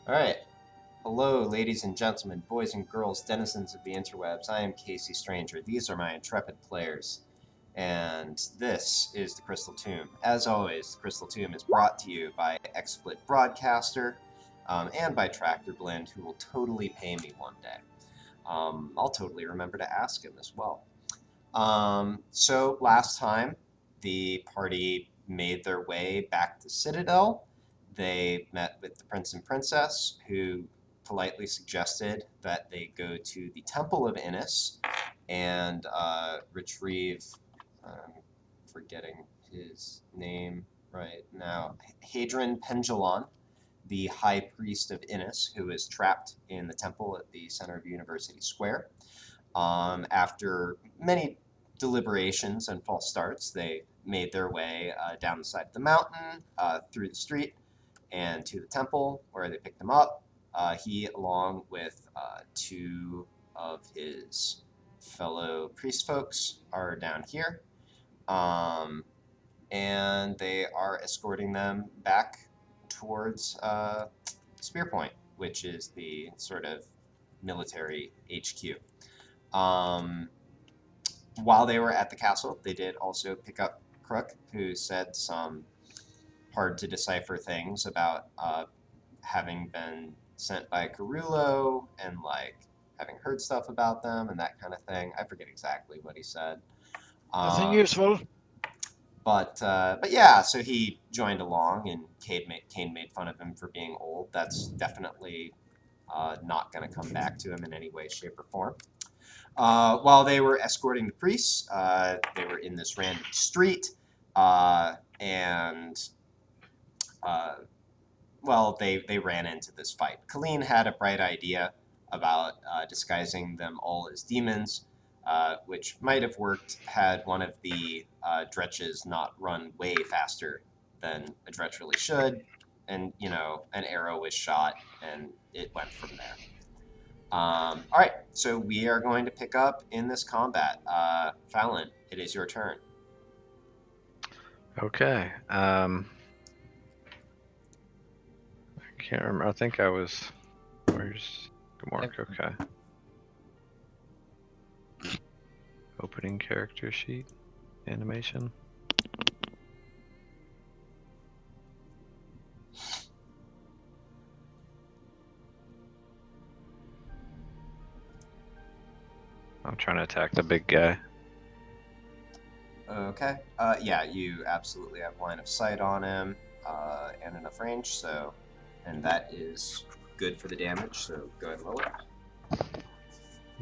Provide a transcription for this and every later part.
Alright. Hello, ladies and gentlemen, boys and girls, denizens of the interwebs. I am kcStranger. These are my intrepid players. And this is the Crystal Tomb. As always, the Crystal Tomb is brought to you by XSplit Broadcaster and by Tractor Blend, who will totally pay me one day. I'll totally remember to ask him as well. So last time, the party made their way back to Citadel. They met with the Prince and Princess, who politely suggested that they go to the Temple of Innis and retrieve, forgetting his name right now, Hadrian Pendulon, the High Priest of Innis, who is trapped in the temple at the center of University Square. After many deliberations and false starts, they made their way down the side of the mountain, through the street, and to the temple, where they picked him up. He, along with two of his fellow priest folks, are down here. And they are escorting them back towards Spear Point, which is the sort of military HQ. While they were at the castle, they did also pick up Crook, who said some hard-to-decipher things about having been sent by Carullo and, like, having heard stuff about them and that kind of thing. I forget exactly what he said. Nothing useful. But yeah, so he joined along, and Kane made fun of him for being old. That's definitely not going to come back to him in any way, shape, or form. While they were escorting the priests, they were in this random street, and they ran into this fight. Colleen had a bright idea about disguising them all as demons, which might have worked had one of the dretches not run way faster than a dretch really should, and, an arrow was shot, and it went from there. All right, so we are going to pick up in this combat. Fallon, it is your turn. Okay. I can't remember. I think I was. Where's Gamork? Okay. Opening character sheet. Animation. I'm trying to attack the big guy. Okay. Yeah, you absolutely have line of sight on him and enough range, and that is good for the damage, so go ahead and roll it.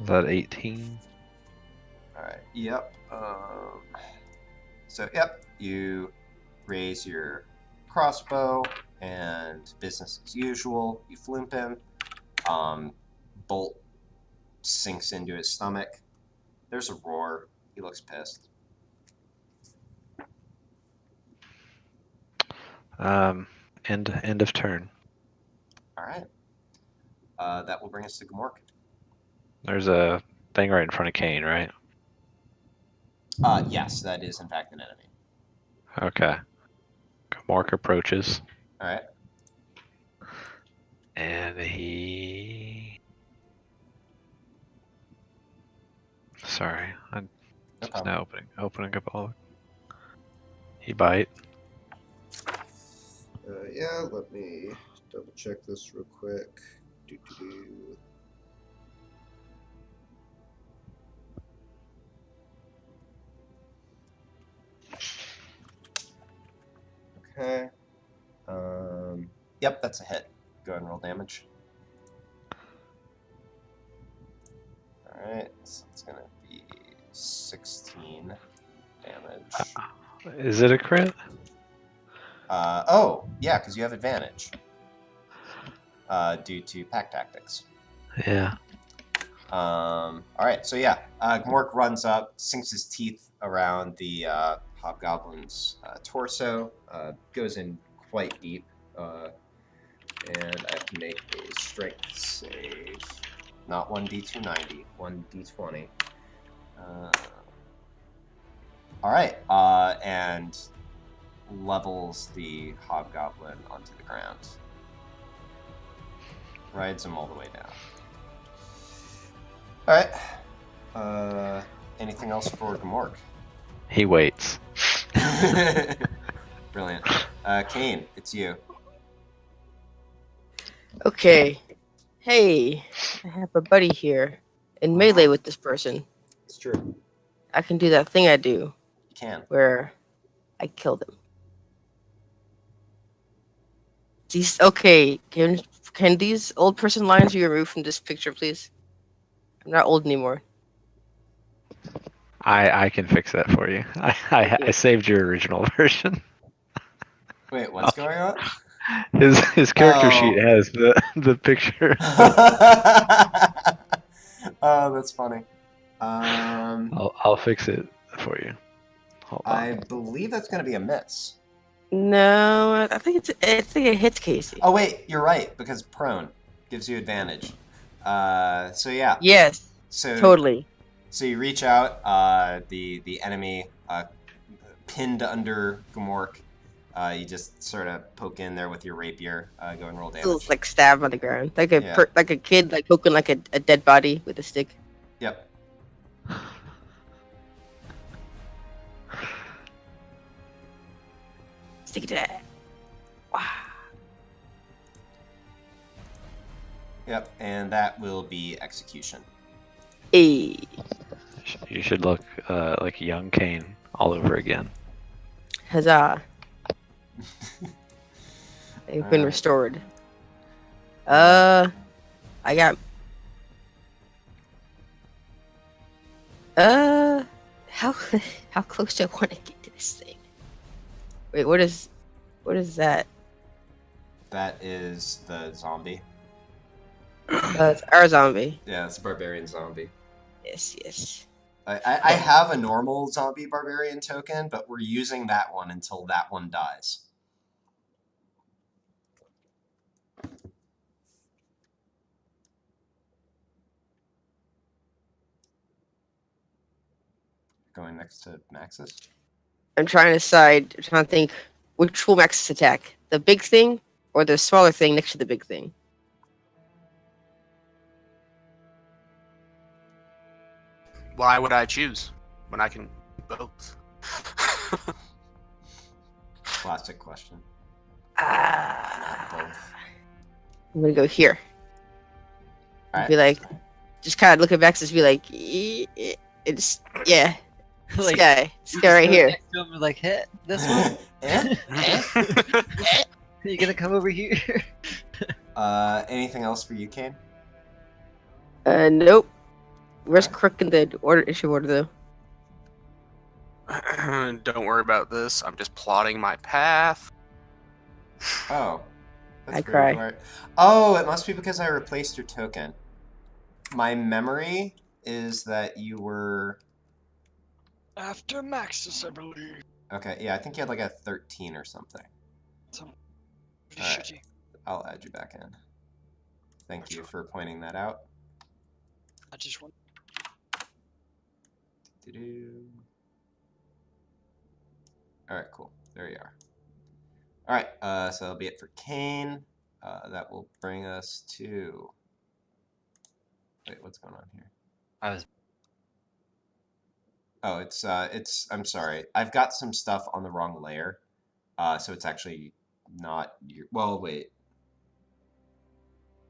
Is that 18? Alright, yep. You raise your crossbow, and business as usual. You floomp him. Bolt sinks into his stomach. There's a roar. He looks pissed. End of turn. Alright. That will bring us to Gamork. There's a thing right in front of Kane, right? Yes, that is in fact an enemy. Okay. Gamork approaches. Alright. And he... Sorry, I'm just now opening up all. He bite. Yeah, let me double check this real quick. Okay. Yep, that's a hit. Go ahead and roll damage. Alright, so it's gonna be 16 damage. Is it a crit? Yeah, because you have advantage. Due to pack tactics. Yeah. Alright, so yeah, Gamork runs up, sinks his teeth around the hobgoblin's torso, goes in quite deep, and I have to make a strength save. Not 1d290, 1d20. Alright, and levels the hobgoblin onto the ground. rides him all the way down. Alright. Anything else for Gamork? He waits. Brilliant. Kane, it's you. Okay. Hey, I have a buddy here in melee with this person. It's true. I can do that thing I do You can. where I kill them. These okay? Can these old person lines be removed from this picture, please? I'm not old anymore. I can fix that for you. I saved your original version. Wait, what's going on? His character sheet Oh. has the picture. Oh, that's funny. I'll fix it for you. Hold on. I believe that's going to be a miss. No, I think it's like it hits Casey. Oh wait, you're right because prone gives you advantage. So yeah. Yes. So Totally. So you reach out, the enemy pinned under Gamork. You just sort of poke in there with your rapier. Go and roll damage. Feels like stab on the ground, like a Yeah. like a kid like poking like a dead body with a stick. Yep. Stick it to that. Wow. Yep, and that will be execution. Hey. You should look like young Kane all over again. Huzzah. They've been Alright. restored. I got. How close do I want to get to this thing? Wait, what is that? That is the zombie. It's our zombie. Yeah, it's a barbarian zombie. Yes. I have a normal zombie barbarian token, but we're using that one until that one dies. Going next to Maxis. I'm trying to think which will max attack. The big thing or the smaller thing next to the big thing? Why would I choose when I can do both? Classic question. I'm Both. gonna go here. Alright. Be like, just kind of look at Maxis, be like, it's yeah, this Like, guy right here. Next to him, and like, hit this one. You gonna come over here? Anything else for you, Kane? Nope. Where's Crook in the issue order though? Don't worry about this. I'm just plotting my path. Oh. That's I very cry. weird. Oh, it must be because I replaced your token. My memory is that you were... After Maxis, I believe. Okay, yeah, I think you had like a 13 or something. Pretty Alright. shitty. I'll add you back in. Thank you for pointing that out. I just want. Alright, cool. There you are. Alright, so that'll be it for Kane. That will bring us to... Wait, what's going on here? Oh, it's, I'm sorry. I've got some stuff on the wrong layer. So it's actually not your, well, wait.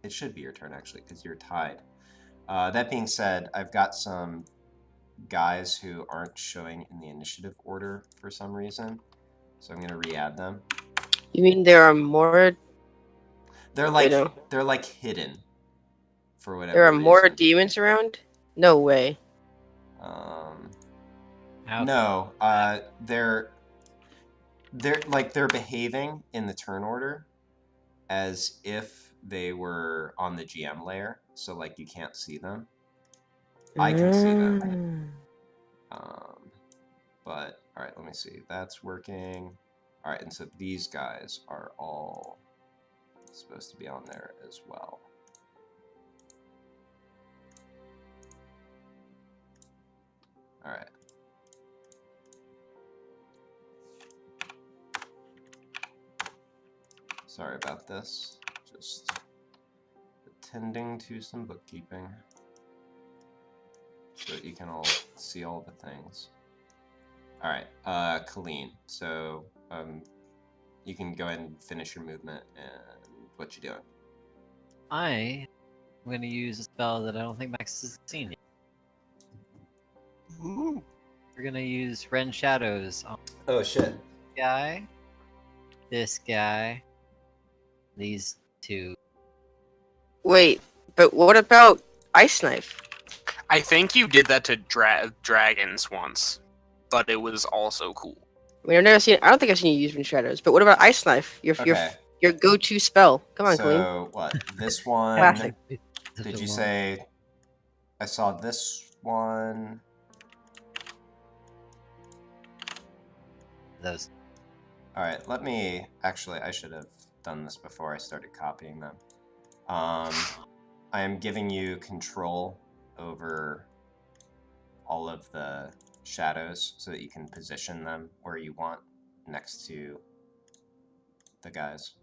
It should be your turn, actually, because you're tied. That being said, I've got some guys who aren't showing in the initiative order for some reason. So I'm going to re-add them. You mean there are more? They're like hidden for whatever There are reason. more demons around? No way. No, they're behaving in the turn order as if they were on the GM layer, so like you can't see them. I can see them. But all right, let me see. That's working. All right, and so these guys are all supposed to be on there as well. All right. Sorry about this. Just tending to some bookkeeping so that you can all see all the things. All right, Colleen. So you can go ahead and finish your movement and what you doing. I'm gonna use a spell that I don't think Max has seen yet. Ooh. We're gonna use Ren Shadows on Oh shit. this guy, this guy, these two. Wait, but what about Ice Knife? I think you did that to dragons once, but it was also cool. I mean, I've never seen. I don't think I've seen you use Wind Shadows. But what about Ice Knife? Okay. Your go-to spell. Come on, Colleen. So what? This one. Classic. Did you say? I saw this one. Those. All right. Let me. Actually, I should have done this before I started copying them. I am giving you control over all of the shadows so that you can position them where you want next to the guys.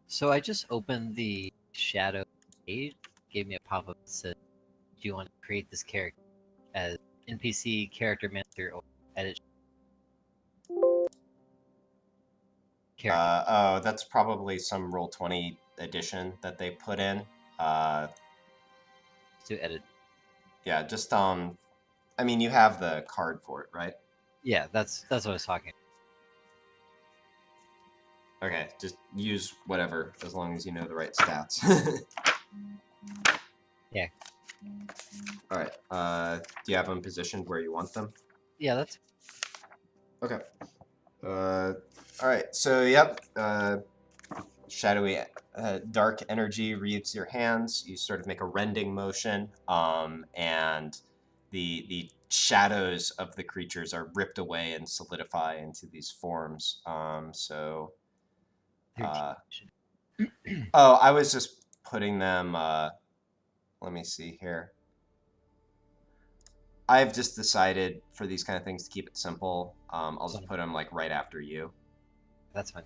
So I just opened the shadow page, gave me a pop-up that said, "Do you want to create this character as NPC character manager or edit character?" Oh, that's probably some Roll20 edition that they put in. To edit. Yeah, just I mean, you have the card for it, right? Yeah, that's what I was talking. Okay, just use whatever as long as you know the right stats. Yeah. All right. Do you have them positioned where you want them? Yeah, that's Okay. All right. So, yep. Shadowy, dark energy reads your hands. You sort of make a rending motion, and the shadows of the creatures are ripped away and solidify into these forms. So. Oh, I was just putting them. Let me see here. I've just decided for these kind of things to keep it simple. I'll just put them like right after you. That's fine.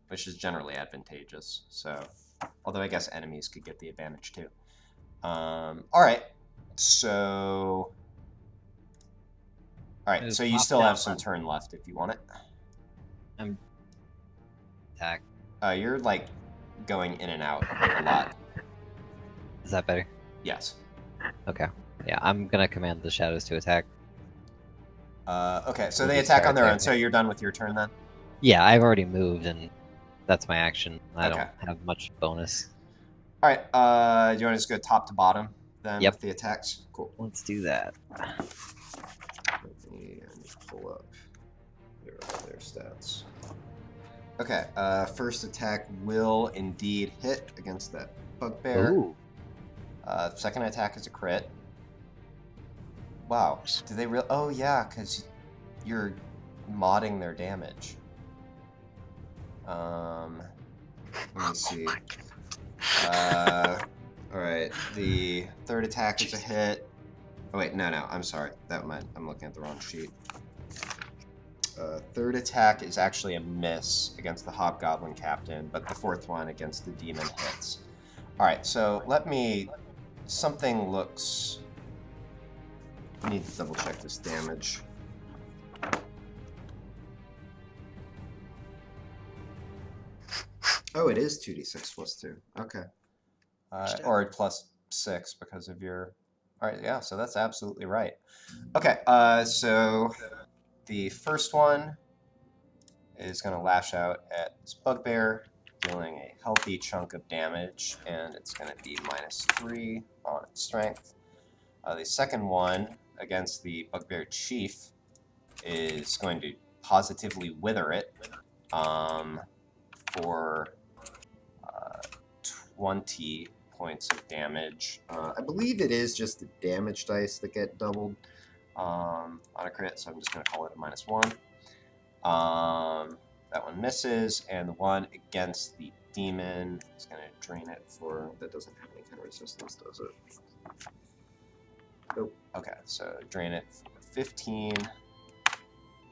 Which is generally advantageous. So, although I guess enemies could get the advantage too. All right. So, all right. So you still have some turn left if you want it. I'm attack. You're like going in and out a lot. Is that better? Yes. Okay. Yeah, I'm gonna command the shadows to attack. Okay, so We'll they just attack start on their there. own. So you're done with your turn then? Yeah, I've already moved, and that's my action. I Okay. don't have much bonus. All right. Do you want to just go top to bottom then Yep. with the attacks? Cool. Let's do that. Let me pull up their stats. Okay. First attack will indeed hit against that bugbear. Ooh. Second attack is a crit. Wow. Do they real? Oh yeah, because you're modding their damage. Let me see. All right. The third attack is a hit. Oh wait, no, I'm sorry. I'm looking at the wrong sheet. Third attack is actually a miss against the Hobgoblin Captain, but the fourth one against the demon hits. All right. So something looks. I need to double check this damage. Oh, it is 2d6 plus 2. Okay. Or plus 6 because of your... Alright, yeah, so that's absolutely right. Okay, so the first one is going to lash out at this bugbear, dealing a healthy chunk of damage, and it's going to be -3 on its strength. The second one against the bugbear chief is going to positively wither it for 20 points of damage. I believe it is just the damage dice that get doubled on a crit, so I'm just going to call it a -1. That one misses, and the one against the demon is going to drain it for... That doesn't have any kind of resistance, does it? Nope. Okay, so drain it for 15,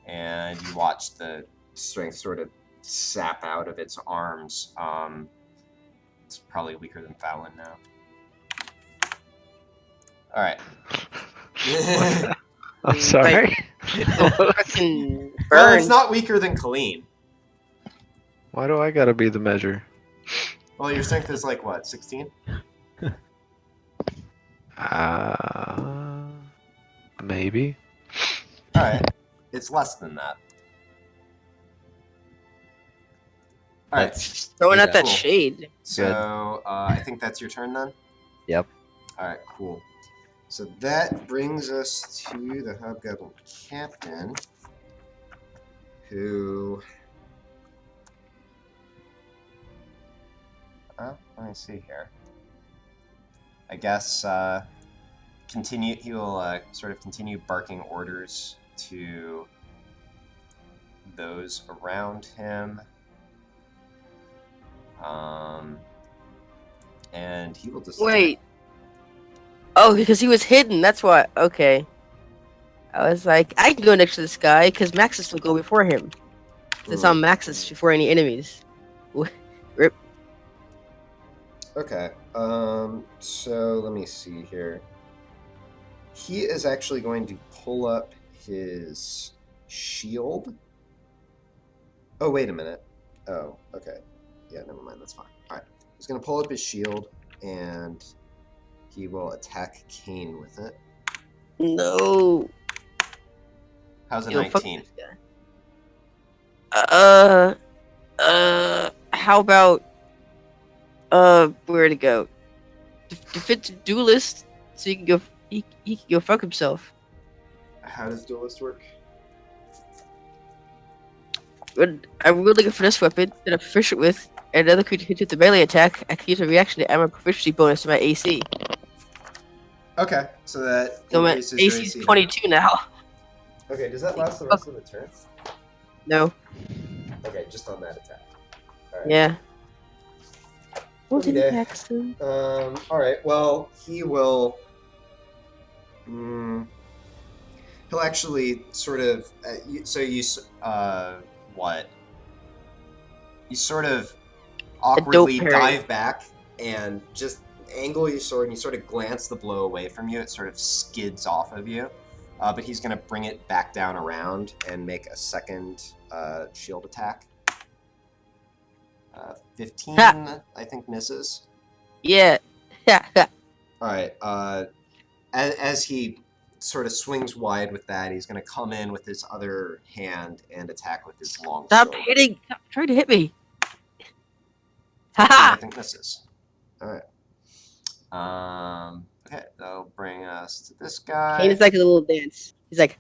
and you watch the strength sort of sap out of its arms. It's probably weaker than Fallon now. Alright. I'm sorry. Fucking Well, burn. it's not weaker than Colleen. Why do I gotta be the measure? Well, your strength is like, what, 16? Maybe. Alright. It's less than that. Alright. Just throwing out that Cool. shade. So, I think that's your turn then? Yep. Alright, cool. So that brings us to the Hobgoblin Captain, who... let me see here. I guess, he will sort of continue barking orders to those around him. And he will just... Wait. Oh, because he was hidden. That's why. Okay. I was like, I can go next to this guy because Maxis will go before him. It's on Maxis before any enemies. Rip. Okay. So let me see here. He is actually going to pull up his shield. Oh, wait a minute. Oh, okay. Yeah, never mind. That's fine. All right. He's going to pull up his shield, and he will attack Kane with it. No. How's a Yo, fuck 19? this guy. How about, where to go? Defeat duelist, so he can go, he can go fuck himself. How does Duelist work? When I'm wielding a finesse weapon that I'm proficient with, and another creature hits with a melee attack, I can use a reaction to add my proficiency bonus to my AC. Okay, so that So my increases your AC is AC. 22 now. Okay, does that last the rest of the turn? No. Okay, just on that attack. All right. Yeah. What Okay. did Paxton? Alright, well, he will... he'll actually sort of... what? You sort of awkwardly parry. dive back and just angle your sword and you sort of glance the blow away from you. It sort of skids off of you. But he's going to bring it back down around and make a second shield attack. 15, Ha! I think, misses. Yeah. Alright, as he sort of swings wide with that, he's going to come in with his other hand and attack with his long Stop sword. hitting! Stop trying to hit me! 15, I Haha! think misses. Alright. Okay, that'll bring us to this guy. Kane's like a little dance. He's like,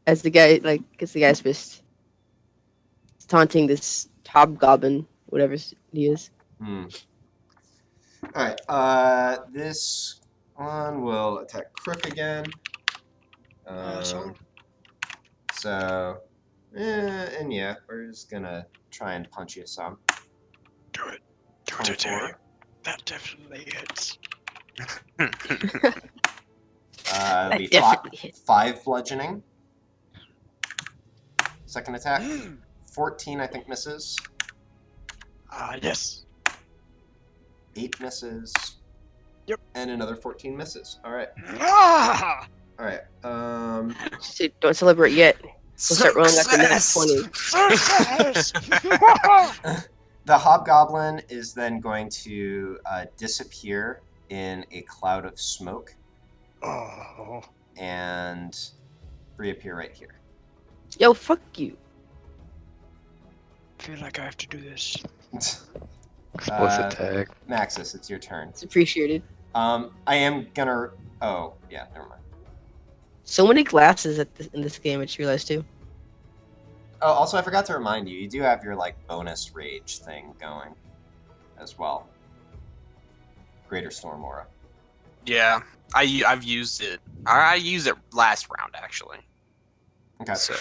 as the guy, like, gets the guy's fist. He's taunting this hobgoblin, whatever he is. Alright, this one will attack Crook again. So, and yeah, we're just gonna try and punch you some. Do it. Do it, 24. That definitely hits. That'll be definitely hits. 5 bludgeoning. Second attack. 14, I think, misses. Yes. 8 misses. Yep. And another 14 misses. Alright. Ah! Alright. Don't celebrate yet. We'll start rolling out the next 20. Success! The hobgoblin is then going to disappear in a cloud of smoke Oh. and reappear right here. Yo, fuck you. I feel like I have to do this. Explicit tag. Maxis, it's your turn. It's appreciated. I am gonna... Oh, yeah, never mind. So many glasses in this game, I just realized too. Oh, also, I forgot to remind you, you do have your, like, bonus rage thing going as well. Greater Storm Aura. Yeah, I've used it. I used it last round actually. Okay. So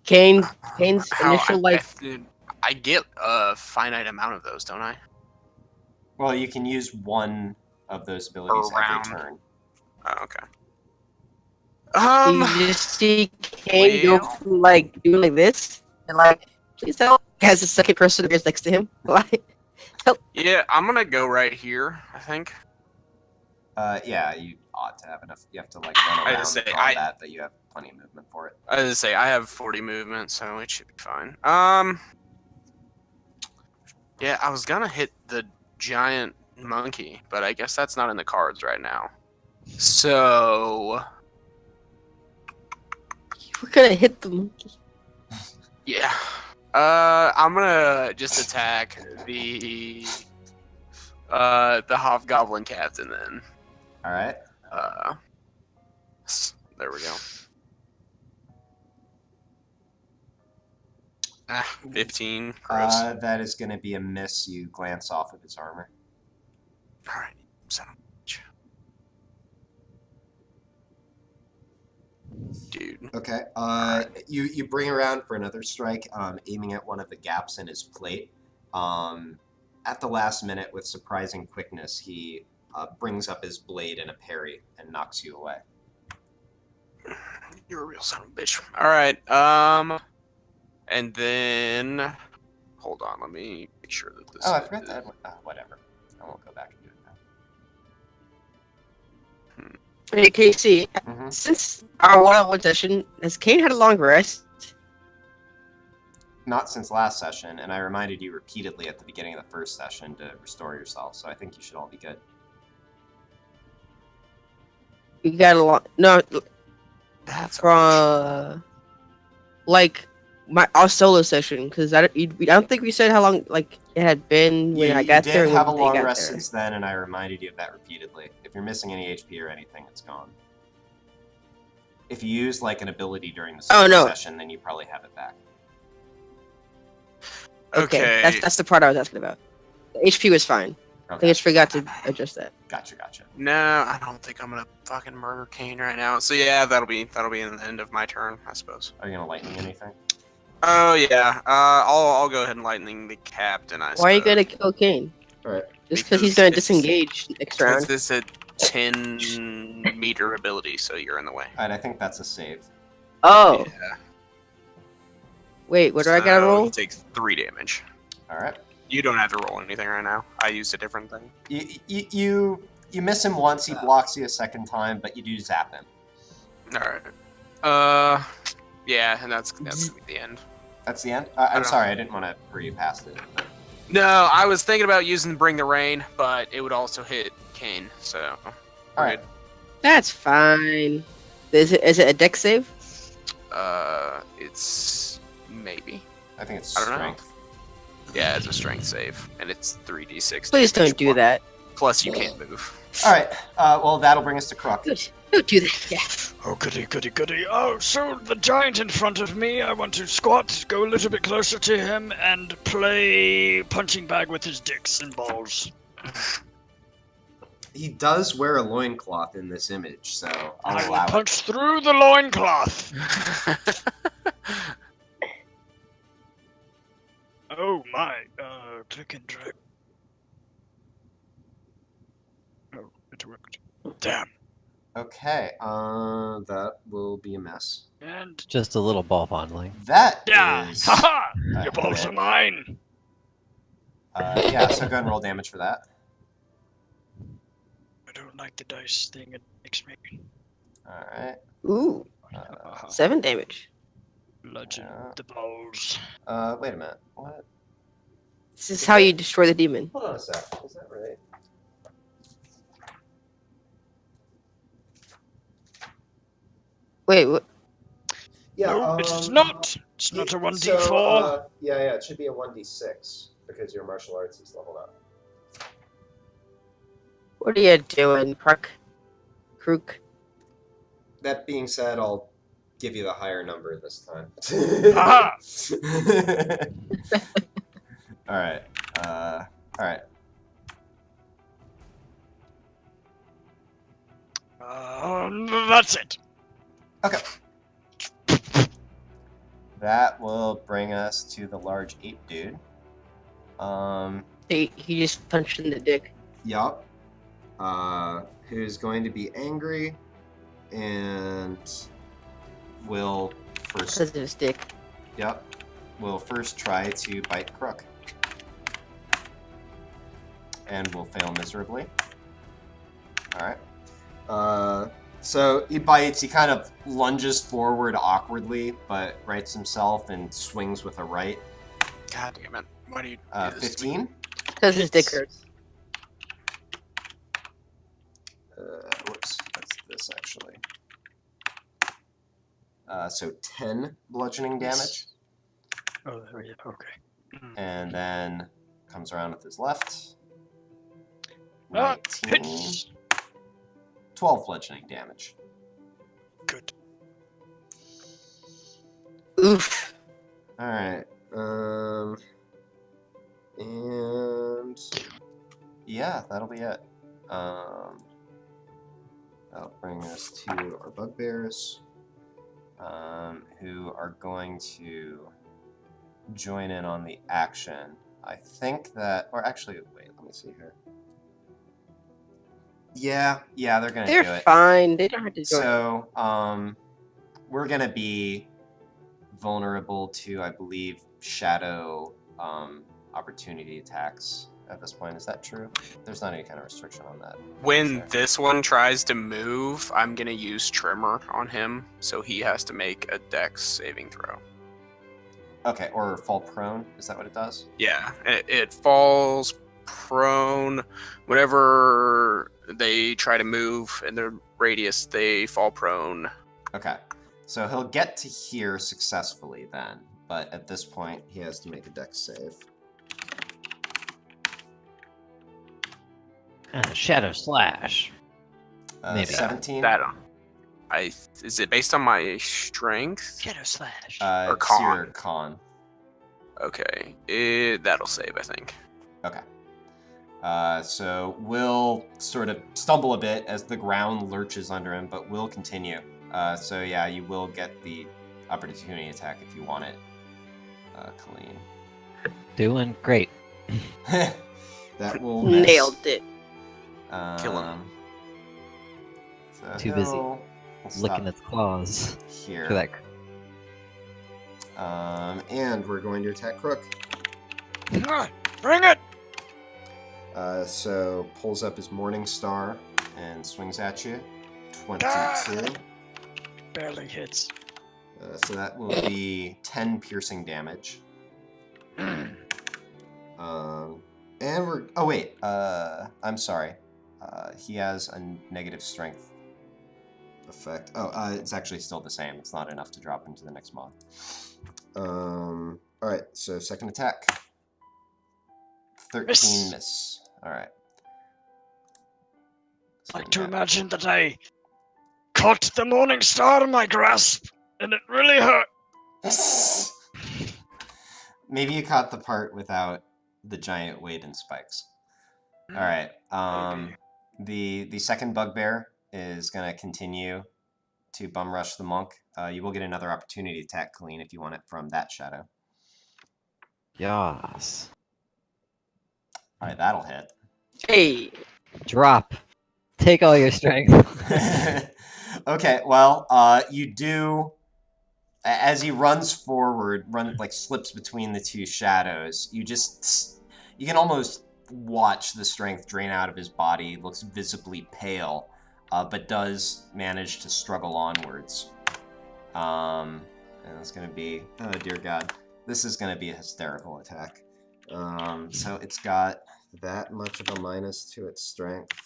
Kane's how initial, like, I get a finite amount of those, don't I? Well, you can use one of those abilities Per every round. turn. Oh, okay. you just see Kane go well- from, like, doing like this, and, like, Please help. Has the second person appears next to him. Why? Yeah, I'm gonna go right here, I think. Yeah, you ought to have enough. You have to like run I around just say, the combat, but you have plenty of movement for it. I was gonna say, I have 40 movement, so it should be fine. Yeah, I was gonna hit the giant monkey, but I guess that's not in the cards right now. So, We're gonna hit the monkey. yeah. I'm gonna just attack the hobgoblin captain then. All right. There we go. 15. Gross. That is going to be a miss. You glance off of his armor. All right, son of a bitch. Dude. Okay. You bring around for another strike, aiming at one of the gaps in his plate. At the last minute, with surprising quickness, he brings up his blade in a parry and knocks you away. You're a real son of a bitch. All right. And then hold on. Let me make sure that this. Oh, I forgot that. Whatever. I won't go back and do it now. Hey, KC, Mm-hmm. since our one-on-one session, has Kane had a long rest? Not since last session, and I reminded you repeatedly at the beginning of the first session to restore yourself, so I think you should all be good. You got a lot. No, That's from like our solo session, because I don't think we said how long like it had been when I got there. You did have a when they long got rest there. since then, and I reminded you of that repeatedly. If you're missing any HP or anything, it's gone. If you use like an ability during the solo session, then you probably have it back. okay. That's the part I was asking about. The HP was fine. I Okay. just forgot to adjust that. Gotcha. No, I don't think I'm gonna fucking murder Kane right now. So yeah, that'll be in the end of my turn, I suppose. Are you gonna lightning anything? Oh yeah. I'll go ahead and lightning the captain. Why are you gonna kill Kane? Alright. Just because he's Because gonna it's- disengage next round. This is a 10-meter ability, so you're in the way. Alright, I think that's a save. Oh, Yeah. wait, what do I gotta So roll? He takes 3 damage. Alright. You don't have to roll anything right now. I used a different thing. You miss him once, he blocks you a second time, but you do zap him. Alright. Yeah, and that's gonna be the end. That's the end? I I'm don't sorry, I didn't want to hurry you past it. No, I was thinking about using Bring the Rain, but it would also hit Kane, so. we're Alright. That's fine. Is it a deck save? good. It's maybe. I think it's I don't know. strength. Yeah, it's a strength save, and it's 3d6. Please damage don't do plus- that. Plus, you can't move. Alright, well, that'll bring us to Crook. Good. Don't do that. Yeah. Oh, goody, goody, goody. Oh, so the giant in front of me, I want to squat, go a little bit closer to him, and play punching bag with his dicks and balls. He does wear a loincloth in this image, so I'll I will allow it. punch through the loincloth. Oh my, click and drag. Oh, it worked. Damn. Okay, that will be a mess. And Just a little ball fondling. That yeah, is... haha! a Your balls hit. are mine. Yeah, so go ahead and roll damage for that. I don't like the dice thing it makes me. Alright. Ooh, Haha. 7 damage. Bludgeon Yeah. the balls. Wait a minute. What? This is how you destroy the demon. Hold on a sec. Is that right? Wait, what? Yeah, No, it is not. It's not a 1d4. So, yeah, it should be a 1d6 because your martial arts is leveled up. What are you doing, Crook? That being said, I'll give you the higher number this time. Aha! Alright. Alright. That's it. Okay. That will bring us to the large ape dude. He just punched in the dick. Yup. Who's going to be angry and will first. Because of his dick. Yep. will first try to bite Crook. And will fail miserably. Alright. So he bites, he kind of lunges forward awkwardly, but rights himself and swings with a right. God damn it. Why do you do this? 15? Because his dick hurts. Whoops, that's this actually. So 10 bludgeoning damage. Oh, there you go. Okay. And then comes around with his left. Ah, 19. hits. 12 bludgeoning damage. Good. Oof. Alright. And yeah, that'll be it. That'll bring us to our bugbears, who are going to join in on the action. I think that, or actually, wait, let me see here. Yeah, they're gonna do They're it. fine. They don't have to go. So, we're gonna be vulnerable to, I believe, shadow opportunity attacks at this point. Is that true? There's not any kind of restriction on that. When Sure. this one tries to move, I'm gonna use Trimmer on him, so he has to make a Dex saving throw. Okay, or fall prone. Is that what it does? Yeah, it falls prone. Whenever they try to move in the radius, they fall prone. Okay. So he'll get to here successfully then, but at this point he has to make a dex save. Shadow Slash. Maybe. 17. Is it based on my strength? Shadow Slash. Or It's con. your con. Okay, that'll save, I think. Okay. So Will sort of stumble a bit as the ground lurches under him, but will continue. So yeah, you will get the opportunity attack if you want it, Colleen. Doing great. That will miss. Nailed it. Kill him. So Too busy he'll stop Licking its claws here. for that. And we're going to attack Crook. Bring it! So pulls up his Morning Star and swings at you. 22. Barely hits. So that will be 10 piercing damage. And we're... Oh, wait. I'm sorry. He has a negative strength effect. Oh, it's actually still the same. It's not enough to drop into the next mod. Alright, so second attack. 13 miss. Alright. I like to imagine that I caught the Morning Star in my grasp, and it really hurt. Maybe you caught the part without the giant weight and spikes. Alright. The second bugbear is going to continue to bum rush the monk. You will get another opportunity to attack Colleen if you want it from that shadow. Yas. Alright, that'll hit. Hey. Drop. Take all your strength. Okay, well, you do... As he runs forward, slips between the two shadows, you can almost watch the strength drain out of his body. He looks visibly pale, but does manage to struggle onwards. And it's going to be, oh dear God, this is going to be a hysterical attack. So it's got that much of a minus to its strength.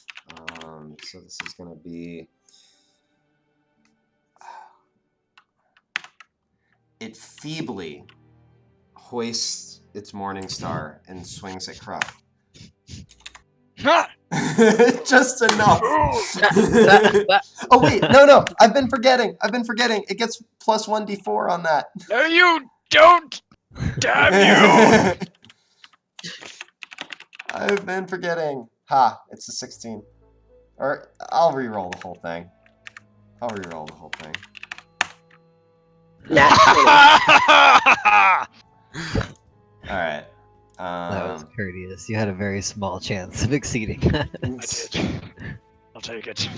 So this is going to be... It feebly hoists its Morning Star and swings at Crook. Ha! Just enough. Oh wait, no, I've been forgetting. It gets plus 1d4 on that. No, you don't! Damn you! I've been forgetting. Ha, it's a 16. Or I'll re-roll the whole thing. Alright. That was courteous. You had a very small chance of exceeding that. I did. I'll take it.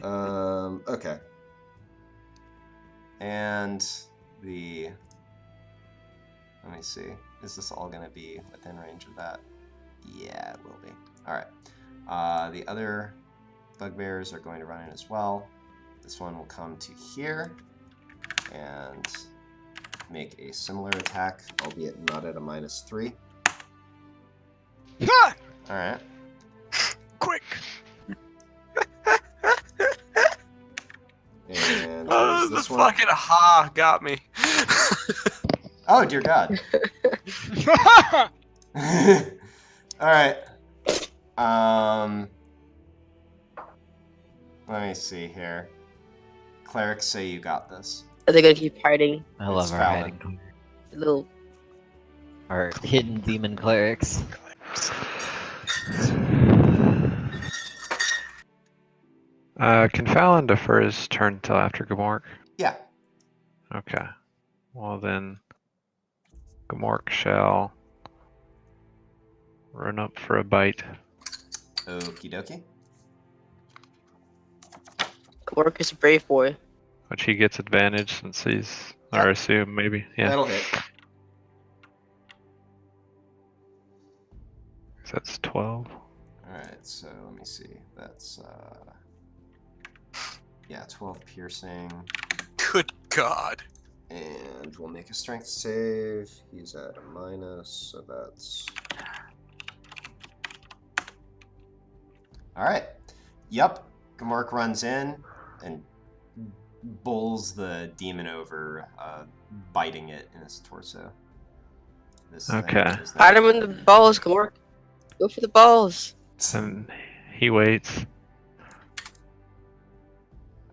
Okay. And the Let me see. Is this all gonna be within range of that? Yeah, it will be. Alright. The other bugbears are going to run in as well. This one will come to here and make a similar attack, albeit not at a -3. Ha! Alright. Quick! And The this one. fucking ha got me. Oh, dear God. Alright. Let me see here. Clerics say you got this. Are they gonna keep hiding? I love It's our valid. hiding clerics. Little. Our hidden demon clerics. Can Fallon defer his turn till after Gamork? Yeah. Okay. Well then, Gamork shall run up for a bite. Okie dokie. Quark is a brave boy. Which he gets advantage since he's, or assume maybe, yeah. That'll hit. So that's 12. Alright, so let me see. That's, yeah, 12 piercing. Good God. And we'll make a strength save. He's at a minus, so that's... Alright. Yep. Gamork runs in and bowls the demon over, biting it in his torso. This thing Okay. is now- Hide him in the balls, Quark. Go for the balls. And he waits.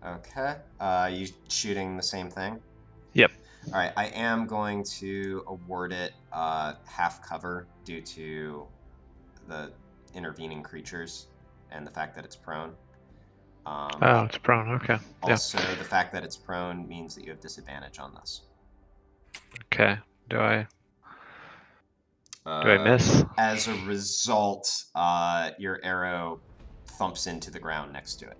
Okay. You shooting the same thing? Yep. All right. I am going to award it half cover due to the intervening creatures and the fact that it's prone. Oh, it's prone. Okay. Yeah. Also, the fact that it's prone means that you have disadvantage on this. Okay. Do I miss? As a result, your arrow thumps into the ground next to it.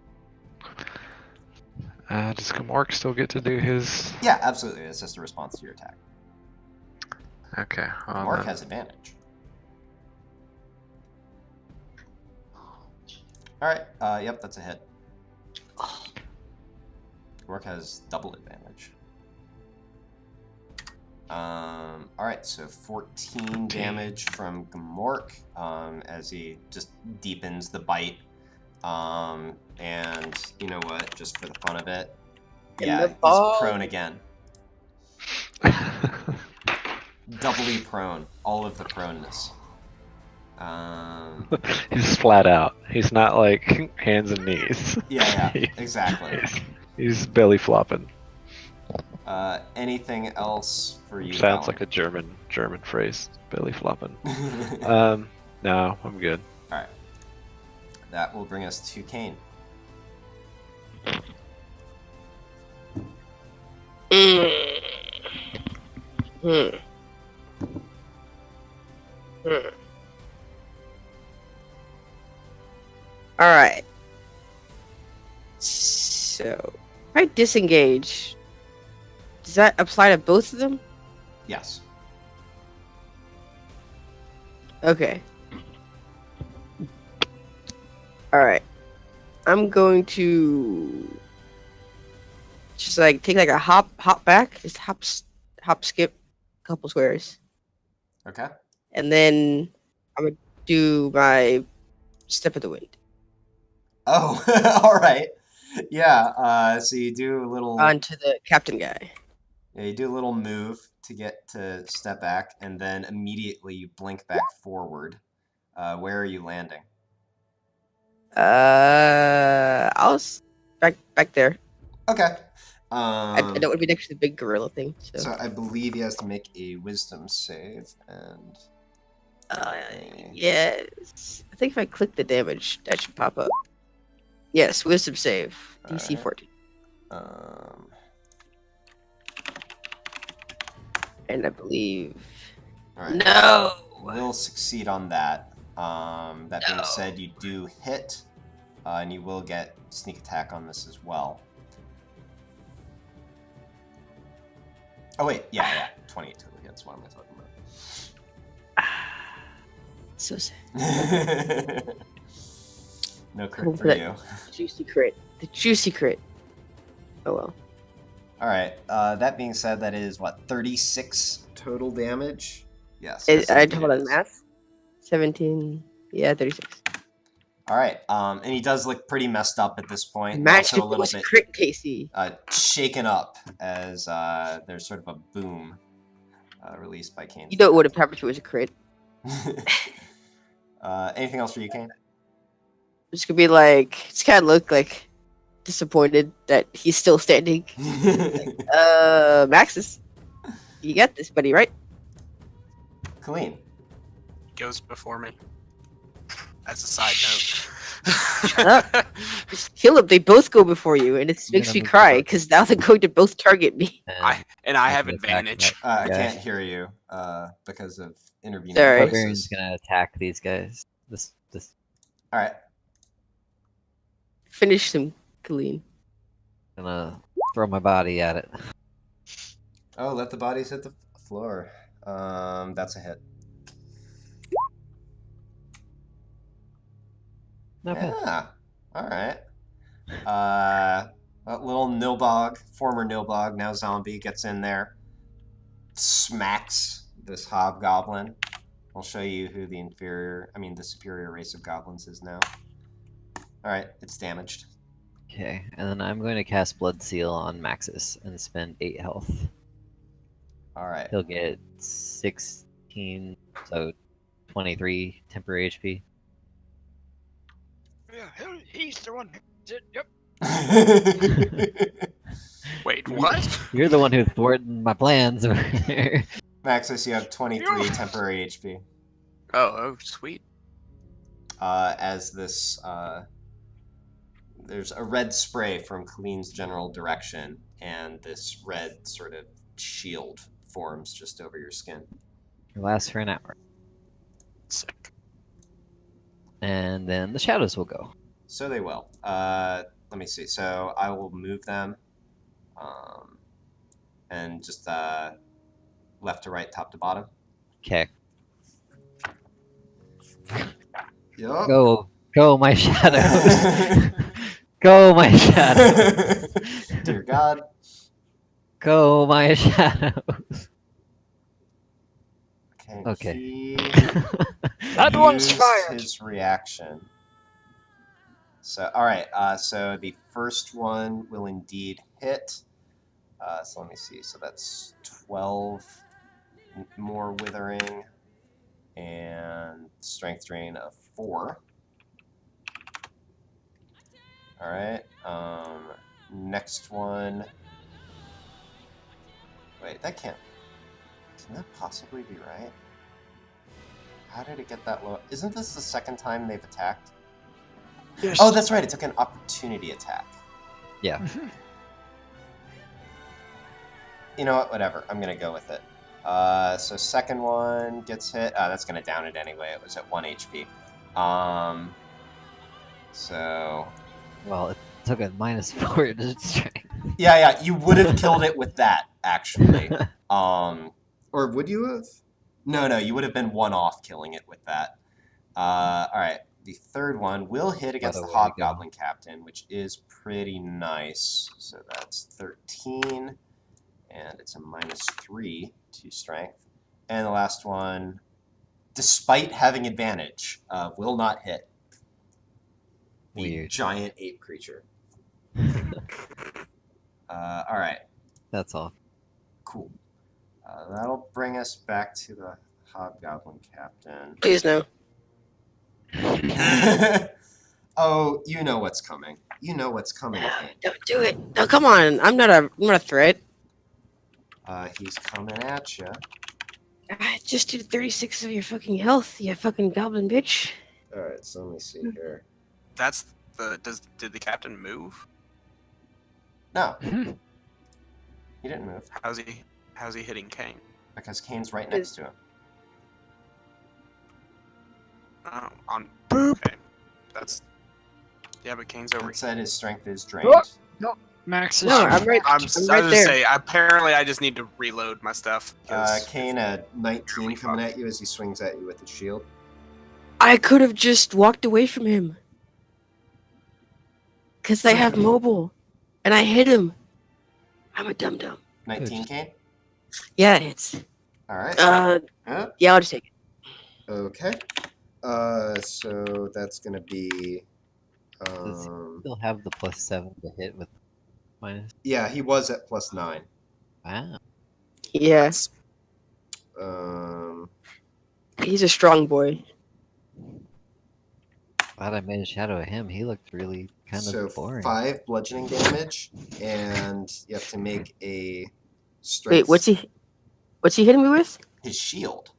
Does Gamork still get to do his? Yeah, absolutely. It's just a response to your attack. Okay. Well, Mark then. has advantage. Alright, yep, that's a hit. Mark has double advantage. Alright, so 14 damage from Gamork, as he just deepens the bite. And you know what, just for the fun of it, yeah, he's prone again. Doubly prone, all of the proneness. He's flat out. He's not like hands and knees. Yeah, exactly. He's belly flopping. Anything else for you? Sounds like a German phrase. Belly flopping. No, I'm good. All right. That will bring us to Kane. Alright. So, if I disengage, does that apply to both of them? Yes. Okay. Alright. I'm going to just like take like a hop back, just hop skip a couple squares. Okay. And then I'm gonna do my step of the wind. Oh, all right. Yeah. So you do a little. Onto the captain guy. Yeah, you do a little move to get to step back, and then immediately you blink back forward. Where are you landing? Back there. Okay. I don't want to be next to the big gorilla thing. So I believe he has to make a wisdom save, and. Yes. I think if I click the damage, that should pop up. Yes, wisdom save. DC Alright. 14. And I believe. All right. No! Will succeed on that. That being No. said, you do hit, and you will get sneak attack on this as well. Oh wait, yeah, 28 total hits. What am I talking about? So sad. No Hope crit for that- you. Juicy crit. The juicy crit. Oh well. Alright, that being said, that is what, 36 total damage? Yes. I told on math. 17. Yeah, 36. Alright, and he does look pretty messed up at this point. And Match also a little bit crit, Casey. shaken up as there's sort of a boom released by Kane. You know what would have happened to it was a crit. Anything else for you, Kane? It's gonna be like, it's kind of look like disappointed that he's still standing. Maxis, you got this, buddy, right? Colleen. Goes before me. As a side note. Shut up. Just kill him. They both go before you, and it makes me cry because now they're going to both target me. And I have advantage. I can't hear you because of intervening Sorry. Barbarian's voices. gonna attack these guys. This. Alright. Finish him, Colleen. Gonna throw my body at it. Oh, let the bodies hit the floor. That's a hit. Not bad. Yeah. Alright. A little Nilbog, former Nilbog, now zombie, gets in there. Smacks this hobgoblin. I'll show you who the superior race of goblins is now. Alright, it's damaged. Okay, and then I'm going to cast Blood Seal on Maxis and spend 8 health. Alright. He'll get 16, so 23 temporary HP. Yeah, he's the one. Yep. Wait, what? You're the one who thwarted my plans over here. Maxis, you have 23 temporary HP. Oh, sweet. As this, there's a red spray from Colleen's general direction, and this red sort of shield forms just over your skin. It lasts for an hour. Sick. And then the shadows will go. So they will. Let me see. So I will move them, and just left to right, top to bottom. Okay. Yup. Go, my shadows. Go, my shadows. Dear God. Go, my shadows. Okay. He That one's used fired. his reaction. So, all right. So the first one will indeed hit. So let me see. So that's 12 more withering and strength drain of 4. All right. Next one. Wait, that can't. Can that possibly be right? How did it get that low? Isn't this the second time they've attacked? Yes. Oh, that's right. It took an opportunity attack. Yeah. You know what? Whatever. I'm going to go with it. So second one gets hit. That's going to down it anyway. It was at 1 HP. So... Well, it took a -4 to strength. Yeah, you would have killed it with that, actually. Or would you have? No, you would have been one off killing it with that. Alright, the third one will hit against the Hobgoblin Captain, which is pretty nice. So that's 13, and it's a -3 to strength. And the last one, despite having advantage, will not hit. The Weird. giant ape creature. Alright. That's all. Cool. That'll bring us back to the Hobgoblin Captain. Please no. Oh, you know what's coming. You know what's coming. Kane. Don't do it. No, come on. I'm not a threat. He's coming at you. Just do 36 of your fucking health, you fucking goblin bitch. Alright, so let me see here. That's the. Did the captain move? No. He didn't move. How's he hitting Kane? Because Kane's right next to him. Oh, on. Okay. That's. Yeah, but Kane's over It here. said his strength is drained. Oh, no. Max is. No, I'm right. I'm right gonna there. say, apparently I just need to reload my stuff. 'cause- Kane at 19 coming at you as he swings at you with his shield. I could have just walked away from him. Because I have mobile. And I hit him. I'm a dum-dum. 19, Kane? Yeah, it's... Alright. Yeah, I'll just take it. Okay. So that's gonna be... Does he still have the +7 to hit with minus? Yeah, he was at +9. Wow. Yeah, Um, he's a strong boy. Glad I made a shadow of him. He looked really kind so of boring. 5 bludgeoning damage, and you have to make a strength... Wait, what's he hitting me with? His shield.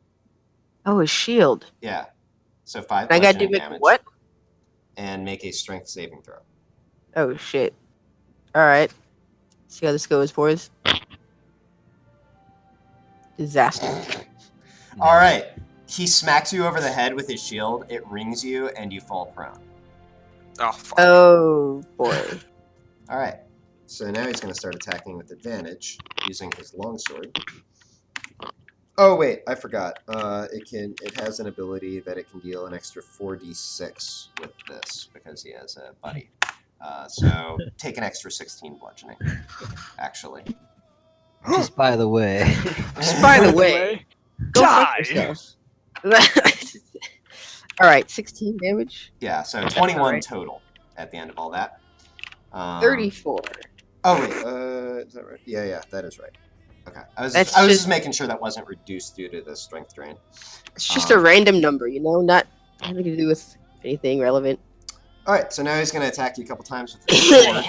Oh, his shield. Yeah. So 5 I gotta do bludgeoning make damage. what? And make a strength saving throw. Oh, shit. Alright. See how this goes, boys. Disaster. Alright. He smacks you over the head with his shield, it rings you, and you fall prone. Oh, fuck. Oh, boy. Alright. So now he's going to start attacking with advantage, using his longsword. Oh, wait, I forgot. It has an ability that it can deal an extra 4d6 with this, because he has a buddy. So take an extra 16 bludgeoning, actually. Just by the way. Just by the way, go fuck yourself. Alright, 16 damage. Yeah, so 21 alright. total at the end of all that. 34. Oh, wait, is that right? Yeah, that is right. Okay, I was That's just just- making sure that wasn't reduced due to the strength drain. It's just a random number, you know? Not having to do with anything relevant. Alright, so now he's going to attack you a couple times with his sword.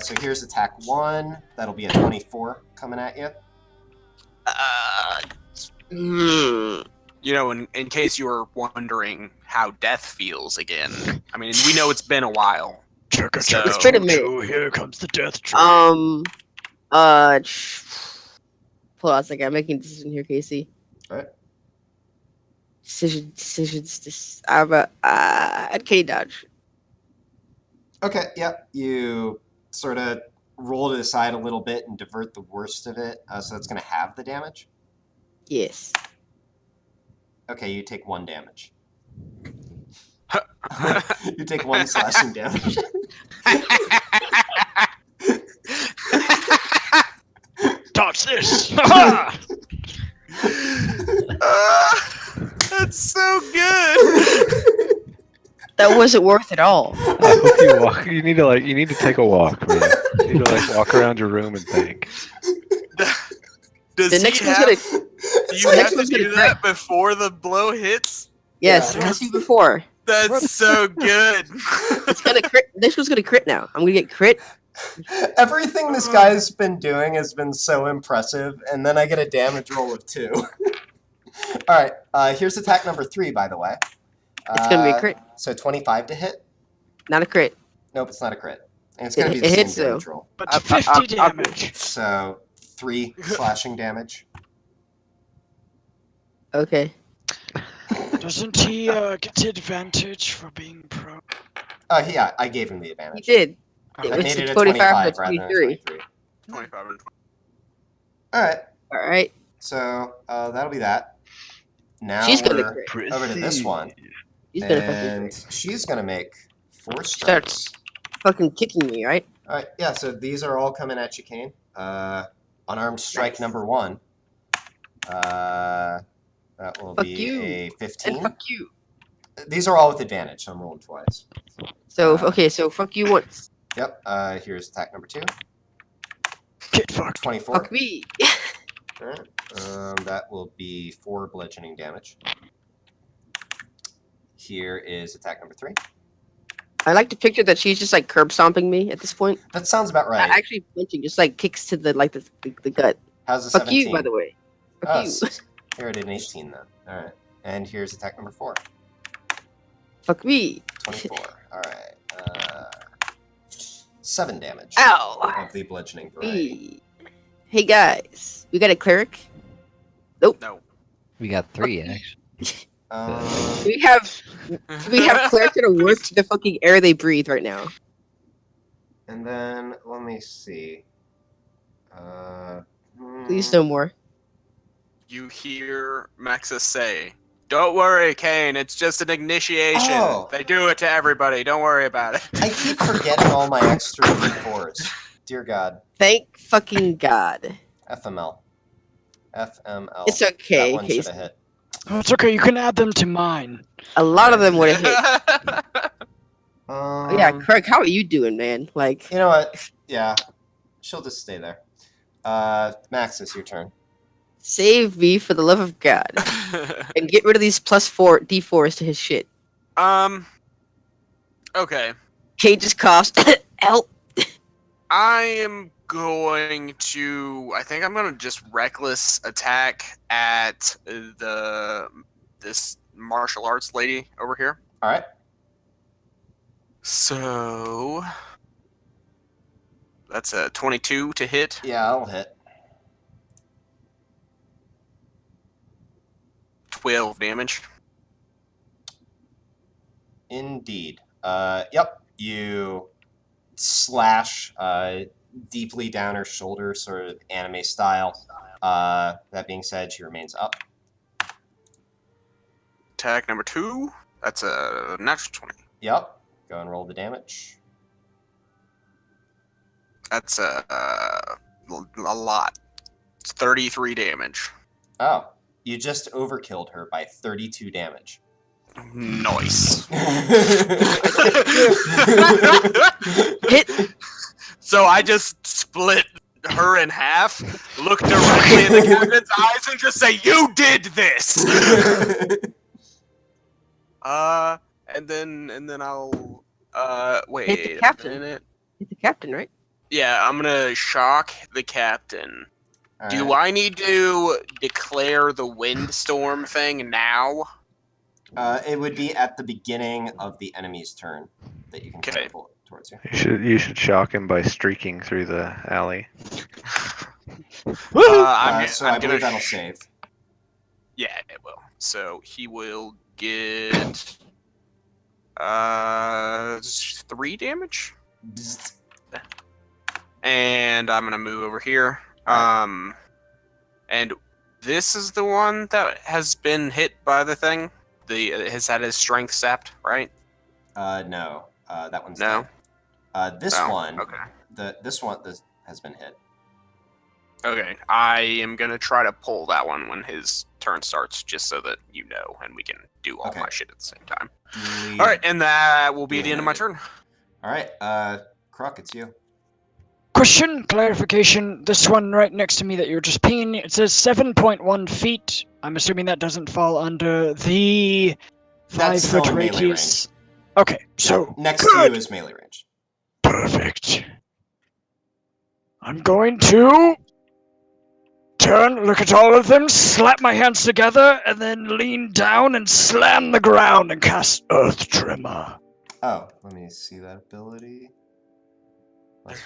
So here's attack 1. That'll be a 24 coming at you. You know, in case you were wondering how death feels again, I mean, we know it's been a while. Chugga, So- chugga, Wait a minute. choo, here comes the death train. Hold on a second. I'm making a decision here, Casey. Alright. Decisions. I'd K dodge. Okay, yep. You sort of roll it aside a little bit and divert the worst of it, so that's going to have the damage. Yes. Okay, you take 1 damage. You take 1 slashing damage. Dodge this! That's so good. That wasn't worth it all. I hope you walk. You need to take a walk, man. You need to walk around your room and think. Does The he next one's have, gonna. do you the next have to one's gonna do that before the blow hits? Yes, Yeah. it has to be before. That's so good. It's gonna crit. This one's gonna crit now. I'm gonna get crit. Everything this guy's been doing has been so impressive, and then I get a damage roll of 2. Alright, here's attack number 3, by the way. It's gonna be a crit, So 25 to hit? not a crit. Nope, it's not a crit. And it's going to be the It same hits, damage roll. But Up, 50 up, up. damage. So 3 slashing damage. Okay. Doesn't he get the advantage for being pro? Yeah, I gave him the You advantage. did. I It was made it a 25 25 to rather than a 23. 23. 25 and Alright, All right. so that'll be that. Now She's gonna we're crit. over to this one. He's gonna fucking And crit. she's going to make 4 Start. strikes. Fucking kicking me, right? Alright, yeah, so these are all coming at you, Kane. Unarmed strike Nice. number 1. That will Fuck be you. a And 15. fuck you. These are all with advantage, so I'm rolling twice. So okay, so fuck you once. Yep, here's attack number 2. Get fucked. 24. Fuck me. Alright, that will be 4 bludgeoning damage. Here is attack number 3. I like to picture that she's just like curb stomping me at this point. That sounds about right. Not actually punching, just like kicks to the gut. How's the Fuck 17? you, by the way. Fuck Oh, you. Here I did an 18 then. Alright. And here's attack number 4. Fuck me. 24. Alright. 7 damage. Ow. Of the bludgeoning variety. Hey guys, we got a cleric. no. We got 3 actually. We have clerics that are worth the fucking air they breathe right now. And then, let me see. Please no more. You hear Maxis say, "Don't worry, Kane. It's just an initiation. Oh. They do it to everybody. Don't worry about it." I keep forgetting all my extra D4s. Dear God. Thank fucking God. FML. FML. It's okay, That one should Casey. have hit. Oh, it's okay. You can add them to mine. A lot of them would have hit. Yeah, Um, Craig, how are you doing, man? Like, You know what? Yeah. She'll just stay there. Max, it's your turn. save me for the love of God. And get rid of these +4 D4s to his shit. Okay. Kate just coughs. Help. I am going to. I think I'm gonna just reckless attack at this martial arts lady over here. All right. So that's a 22 to hit. Yeah, I'll hit. 12 damage. Indeed. Yep. You slash deeply down her shoulder, sort of anime style. That being said, she remains up. Attack number 2. That's a natural 20. Yep. Go and roll the damage. That's a lot. It's 33 damage. Oh. You just overkilled her by 32 damage. Nice. Hit. So I just split her in half, look directly in the captain's eyes, and just say, "You did this." And then I'll wait Hit the captain. a minute. Hit the captain, right? Yeah, I'm gonna shock the captain. All Do right. I need to declare the windstorm thing now? It would be at the beginning of the enemy's turn that you can Okay. send a bullet towards you. You should shock him by streaking through the alley. So I believe that'll save. Yeah, it will. So he will get 3 damage. Bzzzt. And I'm gonna move over here. And this is the one that has been hit by the thing. Has had his strength sapped, right? No. That one's No. dead. This Oh, one. Okay. This has been hit. Okay. I am gonna try to pull that one when his turn starts, just so that you know, and we can do all Okay. my shit at the same time. Duly- All right, and that will be the end of my noted. turn. All right. Croc, it's you. Question, clarification. This one right next to me that you were just pinging, it says 7.1 feet. I'm assuming that doesn't fall under the That's still 5-foot in melee radius. Okay, so Next to good. you is melee range. Perfect. I'm going to turn, look at all of them, slap my hands together, and then lean down and slam the ground and cast Earth Tremor. Oh, let me see that ability.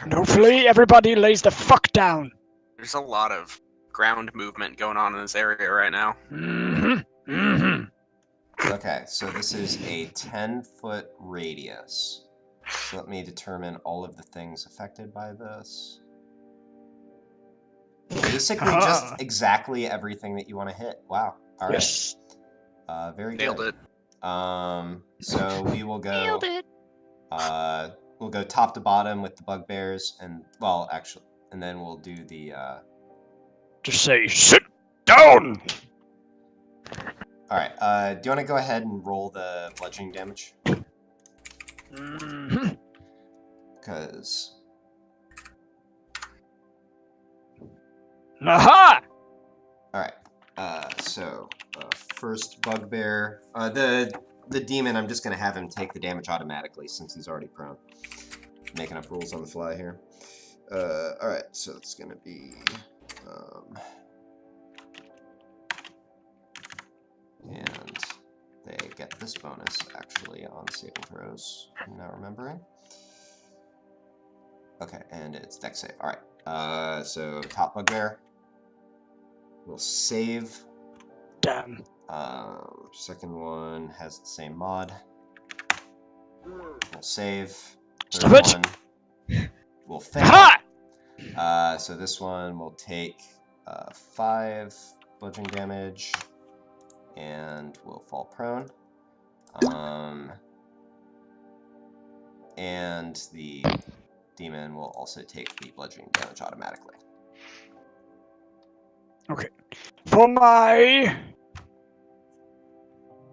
And hopefully everybody lays the fuck down. There's a lot of ground movement going on in this area right now. Mm-hmm. Mm-hmm. Okay, so this is a 10-foot radius. So let me determine all of the things affected by this. Basically, just exactly everything that you want to hit. Wow. All right. Yes. Very Nailed good. it. So we will go. Nailed it. We'll go top to bottom with the bugbears, and well, actually, and then we'll do the. Just say, sit down! All right. Do you want to go ahead and roll the bludgeoning damage? Mm-hmm. Because. Aha! All right. So first bugbear. The demon. I'm just gonna have him take the damage automatically since he's already prone. Making up rules on the fly here. All right. So it's gonna be. And they get this bonus actually on saving throws. I'm now remembering. Okay, and it's dex save. All right. So top bugbear will save. Damn. Second one has the same mod. Will save. Stop Third it! one will fail. Ha! So this one will take 5 bludgeoning damage and will fall prone. And the demon will also take the bludgeoning damage automatically. Okay. For my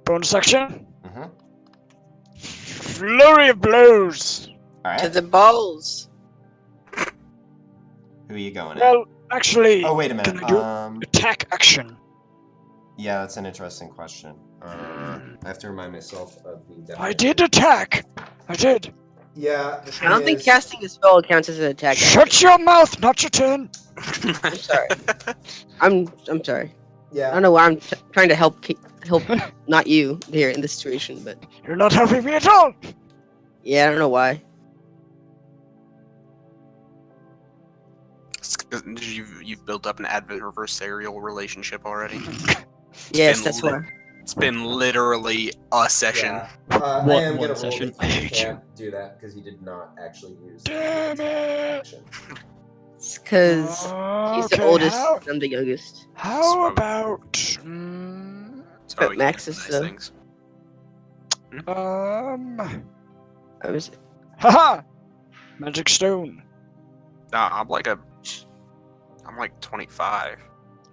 bonus action, flurry of blows. All To right. the balls. Who are you going at? Well, actually, Oh, wait a minute. can I do attack action? Yeah, that's an interesting question. I have to remind myself of the definition. I did attack. I did. Yeah. I don't think casting a spell counts as an attack. Shut your mouth. Not your turn. I'm sorry. I'm sorry. Yeah. I don't know why I'm trying to help not you here in this situation, but You're not helping me at all. yeah, I don't know why. It's 'cause you've built up an adversarial relationship already. Yes, that's why. It's been literally a session. Yeah. What, I am one going to roll session? that you can't do that because you did not actually use Damn the it. action. It's because he's the oldest, How, I'm the youngest. how about So But we can Max is emphasize the- things. I was haha, magic stone. Nah, I'm like 25.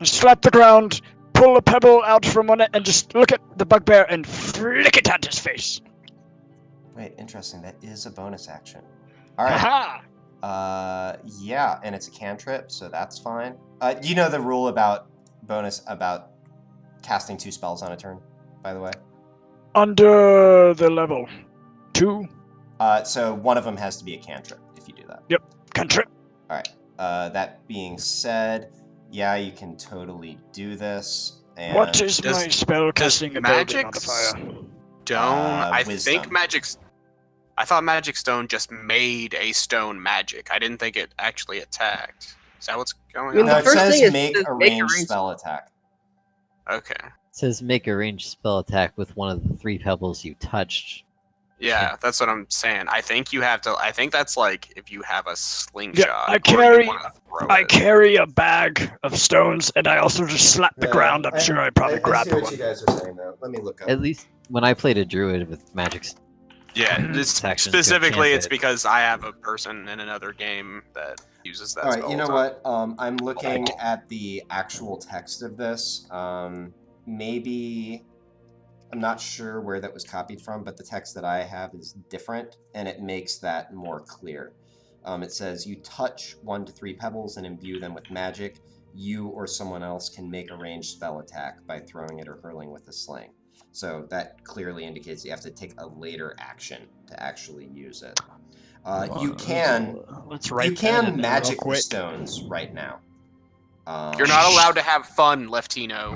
Slap the ground, pull a pebble out from on it, and just look at the bugbear and flick it at his face. Wait, interesting. That is a bonus action. All right. Haha. Yeah, and it's a cantrip, so that's fine. Do you know the rule about casting 2 spells on a turn, by the way? Under the level 2 So one of them has to be a cantrip if you do that. cantrip. All right. That being said, yeah, you can totally do this. And What is my spell does casting ability magic modifier? Stone. I Wisdom. think I thought Magic Stone just made a stone magic. I didn't think it actually attacked. Is that what's going I mean, on? No, the it first says thing is make to a make a ranged ranged- spell attack. Okay. It says make a ranged spell attack with one of the 3 pebbles you touched. Yeah, that's what I'm saying. I think you have to. I think that's like if you have a slingshot. I or you carry- wanna throw I it. carry a bag of stones, and I also just slap the Yeah, ground. I'm sure I probably I grabbed see what one. you guys are saying, though. Let me look up. At least when I played a druid with magic, Yeah, this Actions go specifically, it's cantrip. because I have a person in another game that uses that. All right, spell you know all the time. what? I'm looking at the actual text of this. Maybe I'm not sure where that was copied from, but the text that I have is different, and it makes that more clear. It says, you touch 1 to 3 pebbles and imbue them with magic. You or someone else can make a ranged spell attack by throwing it or hurling with a sling. So that clearly indicates you have to take a later action to actually use it. You can Let's write you that can in there magic real the quick. stones right now. You're not allowed to have fun, Leftino.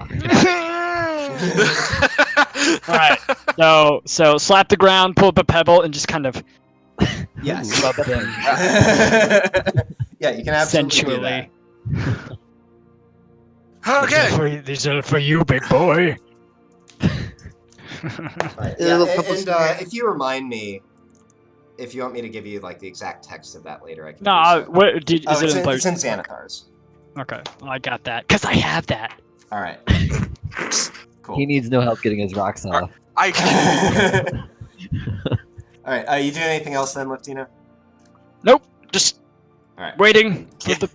Alright, so slap the ground, pull up a pebble, and just kind of Yes. rub them Yeah, you can absolutely do that. sensually. Okay. These are for you, big boy. Right. The Yeah, little and purple square. if you remind me, if you want me to give you like the exact text of that later, I can. No, do so. what did Oh, is it in it's in place? Xanathar's. Okay, well, I got that because I have that. All right. Cool. he needs no help getting his rocks off. I All right. You doing anything else then, Leftino? Nope, just All right. waiting for the.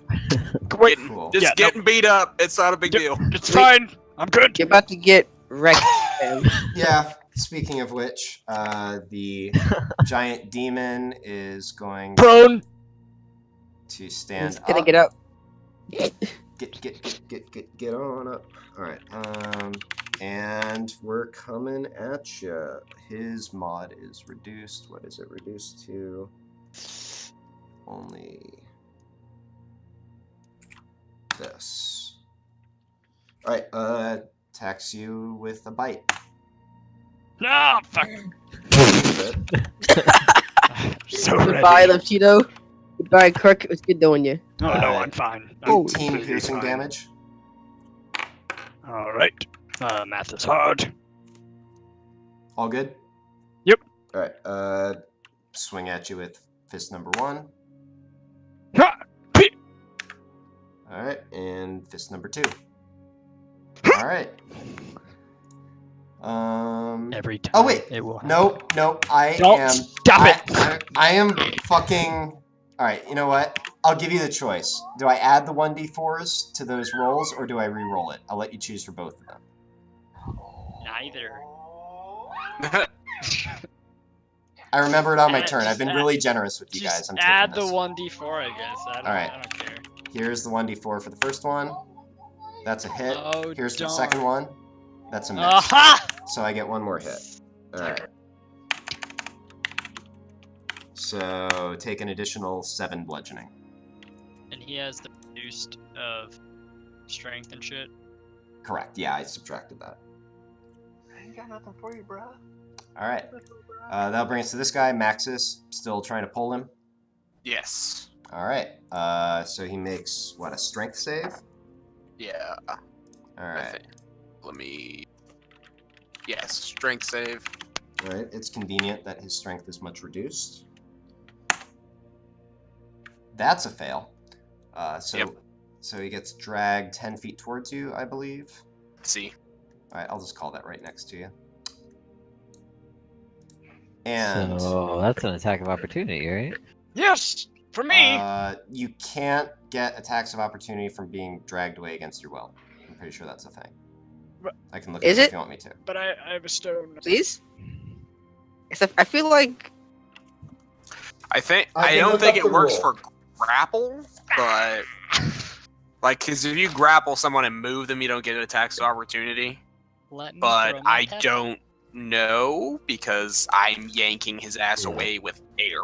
Wait, Cool. just Yeah, getting beat up. It's not a big Yep. deal. it's fine. I'm good. You're about to get wrecked. Sam. Yeah. Speaking of which, the giant demon is going Prone. to stand He's gonna up. get up. Get on up. All right. And we're coming at you. His mod is reduced. What is it reduced to? Only this. All right. Attacks you with a bite. No, fuck. So Goodbye, ready. Leftino. Goodbye, Kirk. It was good knowing you. Oh no, I'm fine. I'm 18 completely piercing fine. damage. All right. Math is hard. All good? Yep. All right. Swing at you with fist number 1. All right, and fist number 2. All right. Every time. Oh wait. It will. No. I Don't am. stop it. I am fucking. All right. You know what? I'll give you the choice. Do I add the 1d4s to those rolls, or do I re-roll it? I'll let you choose for both of them. Neither. I remember it on my Add- turn. I've just been add- really generous with you guys. Just I'm add taking the this. 1d4, I guess. I Alright. don't care. Here's the 1d4 for the first one. That's a hit. Oh, Here's the darn. second one. That's a miss. Aha! So I get one more hit. Alright. So take an additional 7 bludgeoning. And he has the boost of strength and shit. Correct. Yeah, I subtracted that. I ain't got nothing for you, bro. Alright. That'll bring us to this guy, Maxis, still trying to pull him. Yes. Alright. So he makes, what, a strength save? Yeah. I Alright. think. Let me. Yes, strength save. Alright, it's convenient that his strength is much reduced. That's a fail. So he gets dragged 10 feet towards you, I believe. Let's see. Alright, I'll just call that right next to you. And So that's an attack of opportunity, right? Yes! For me! you can't get attacks of opportunity from being dragged away against your will. I'm pretty sure that's a thing. I can look at Is it it? if you want me to. But I have a stone. Please? Except I feel like I can don't look think up it the works rule. for grapple, but like, because if you grapple someone and move them, you don't get attacks of opportunity. Let me But throw my I pet. don't know because I'm yanking his ass away with air.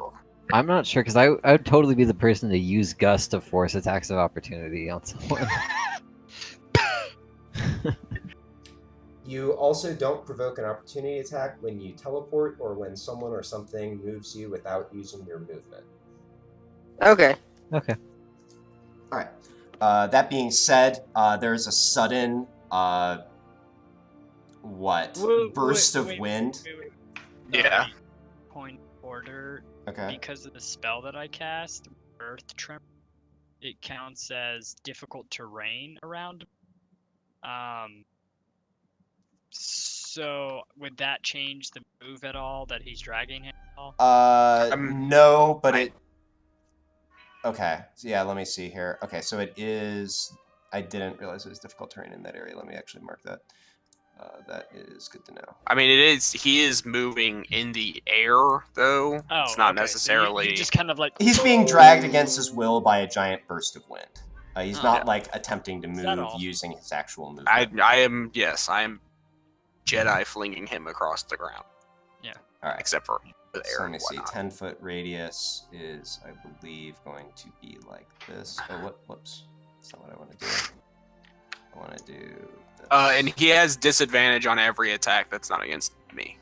I'm not sure because I would totally be the person to use Gust to force attacks of opportunity on someone. You also don't provoke an opportunity attack when you teleport or when someone or something moves you without using your movement. okay. Okay. All right. That being said, there's a sudden burst of wind. Wait. Yeah. Point order. Okay. Because of the spell that I cast, Earth Tremor, it counts as difficult terrain around. So would that change the move at all that he's dragging him? At all? No, but it. Okay. So yeah, let me see here. Okay, so it is. I didn't realize it was difficult terrain in that area. Let me actually mark that. That is good to know. I mean, he is moving in the air, though. Oh, It's not okay. So necessarily. he just kind of like. He's being dragged against his will by a giant burst of wind. He's Oh. not like attempting to that move all? using his actual movement. I am Jedi flinging him across the ground. Yeah. All right. Except for the So air let and me see. whatnot. 10-foot radius is, I believe, going to be like this. Oh, whoops. That's not what I want to do. I want to do this. And he has disadvantage on every attack that's not against me.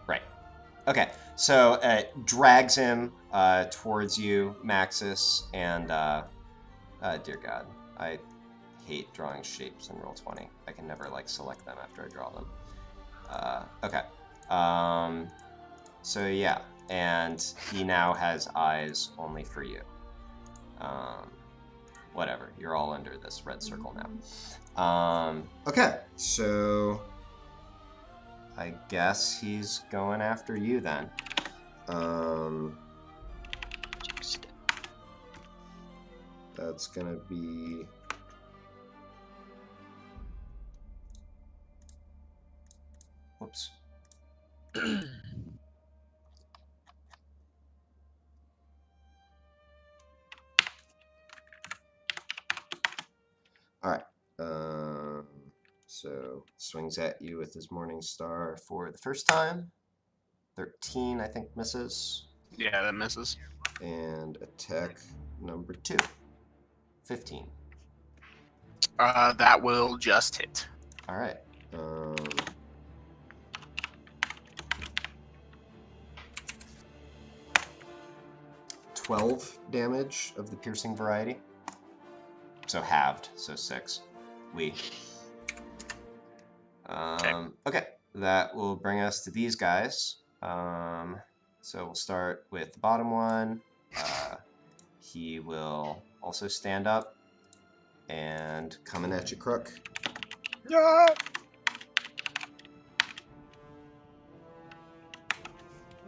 Right. Okay. So it drags him towards you, Maxis, and dear God, I hate drawing shapes in Roll20. I can never like select them after I draw them. Okay. So yeah, and he now has eyes only for you. Whatever, you're all under this red circle now. Okay, so I guess he's going after you then. That's gonna be. Whoops. All right. So swings at you with his Morning Star for the first time. 13, I think, misses. Yeah, that misses. And attack number 2. 15. That will just hit. All right. 12 damage of the piercing variety. So halved, so 6. Okay, that will bring us to these guys. So we'll start with the bottom one. he will also stand up and coming at you, Crook. No!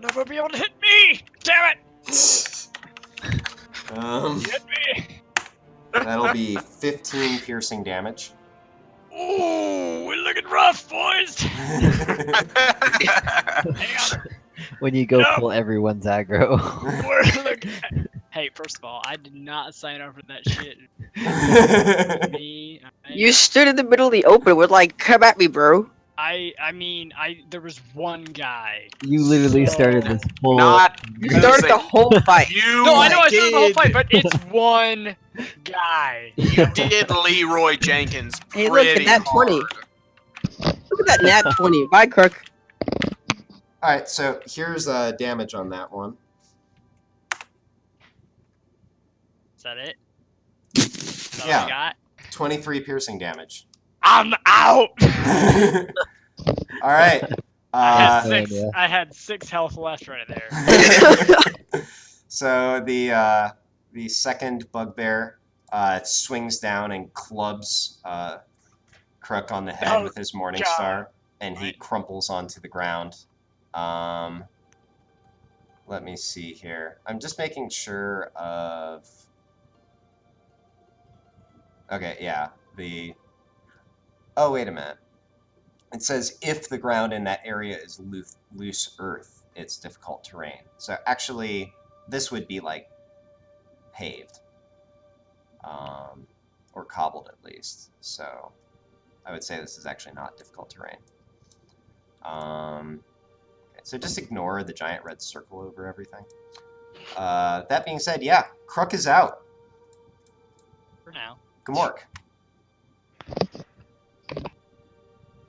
Never be able to hit me! Damn it! Hit me! That'll be 15 piercing damage. Ooh, we're looking rough, boys! Hang on. When you go No. pull everyone's aggro. We're looking. Hey, first of all, I did not sign up for that shit. Me, You stood in the middle of the open with like, come at me, bro. I mean, there was one guy. You literally started So- this whole. Not You started the whole fight. You No, I know I started the whole did- fight, but it's one guy. You did Leroy Jenkins Hey, look, pretty nat 20. hard. Look at that nat 20. Bye, Crook. Alright, so here's damage on that one. Is that it? Is that all Yeah. I got? 23 piercing damage. I'm out. Alright. I had 6 health left right there. So the second bugbear swings down and clubs Crook on the head with his Morning God. Star, and he crumples onto the ground. Let me see here. I'm just making sure of... Okay, yeah. Oh, wait a minute. It says if the ground in that area is loose earth, it's difficult terrain. So actually, this would be like paved. Or cobbled at least. So I would say this is actually not difficult terrain. Okay, so just ignore the giant red circle over everything. That being said, yeah, Crook is out. For now. Gamork.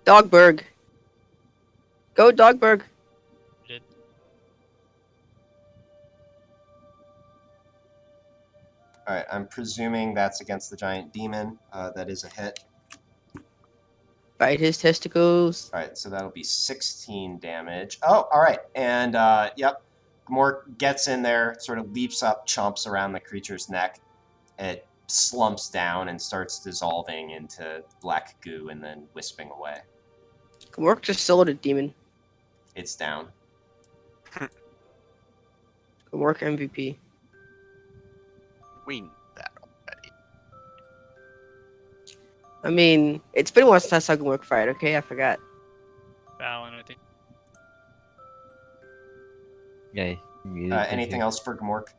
Dogberg. Go, Dogberg. Did. Alright, I'm presuming that's against the giant demon. That is a hit. Bite his testicles. Alright, so that'll be 16 damage. Oh, alright, and yep. Gamork gets in there, sort of leaps up, chomps around the creature's neck. It slumps down and starts dissolving into black goo and then wisping away. Gamork just soloed a demon. It's down. Gamork MVP. We knew that already. I mean, it's been a while since I saw Gamork fight, okay? I forgot. Fallon, I think. Yeah. you muted, Anything else for Gamork?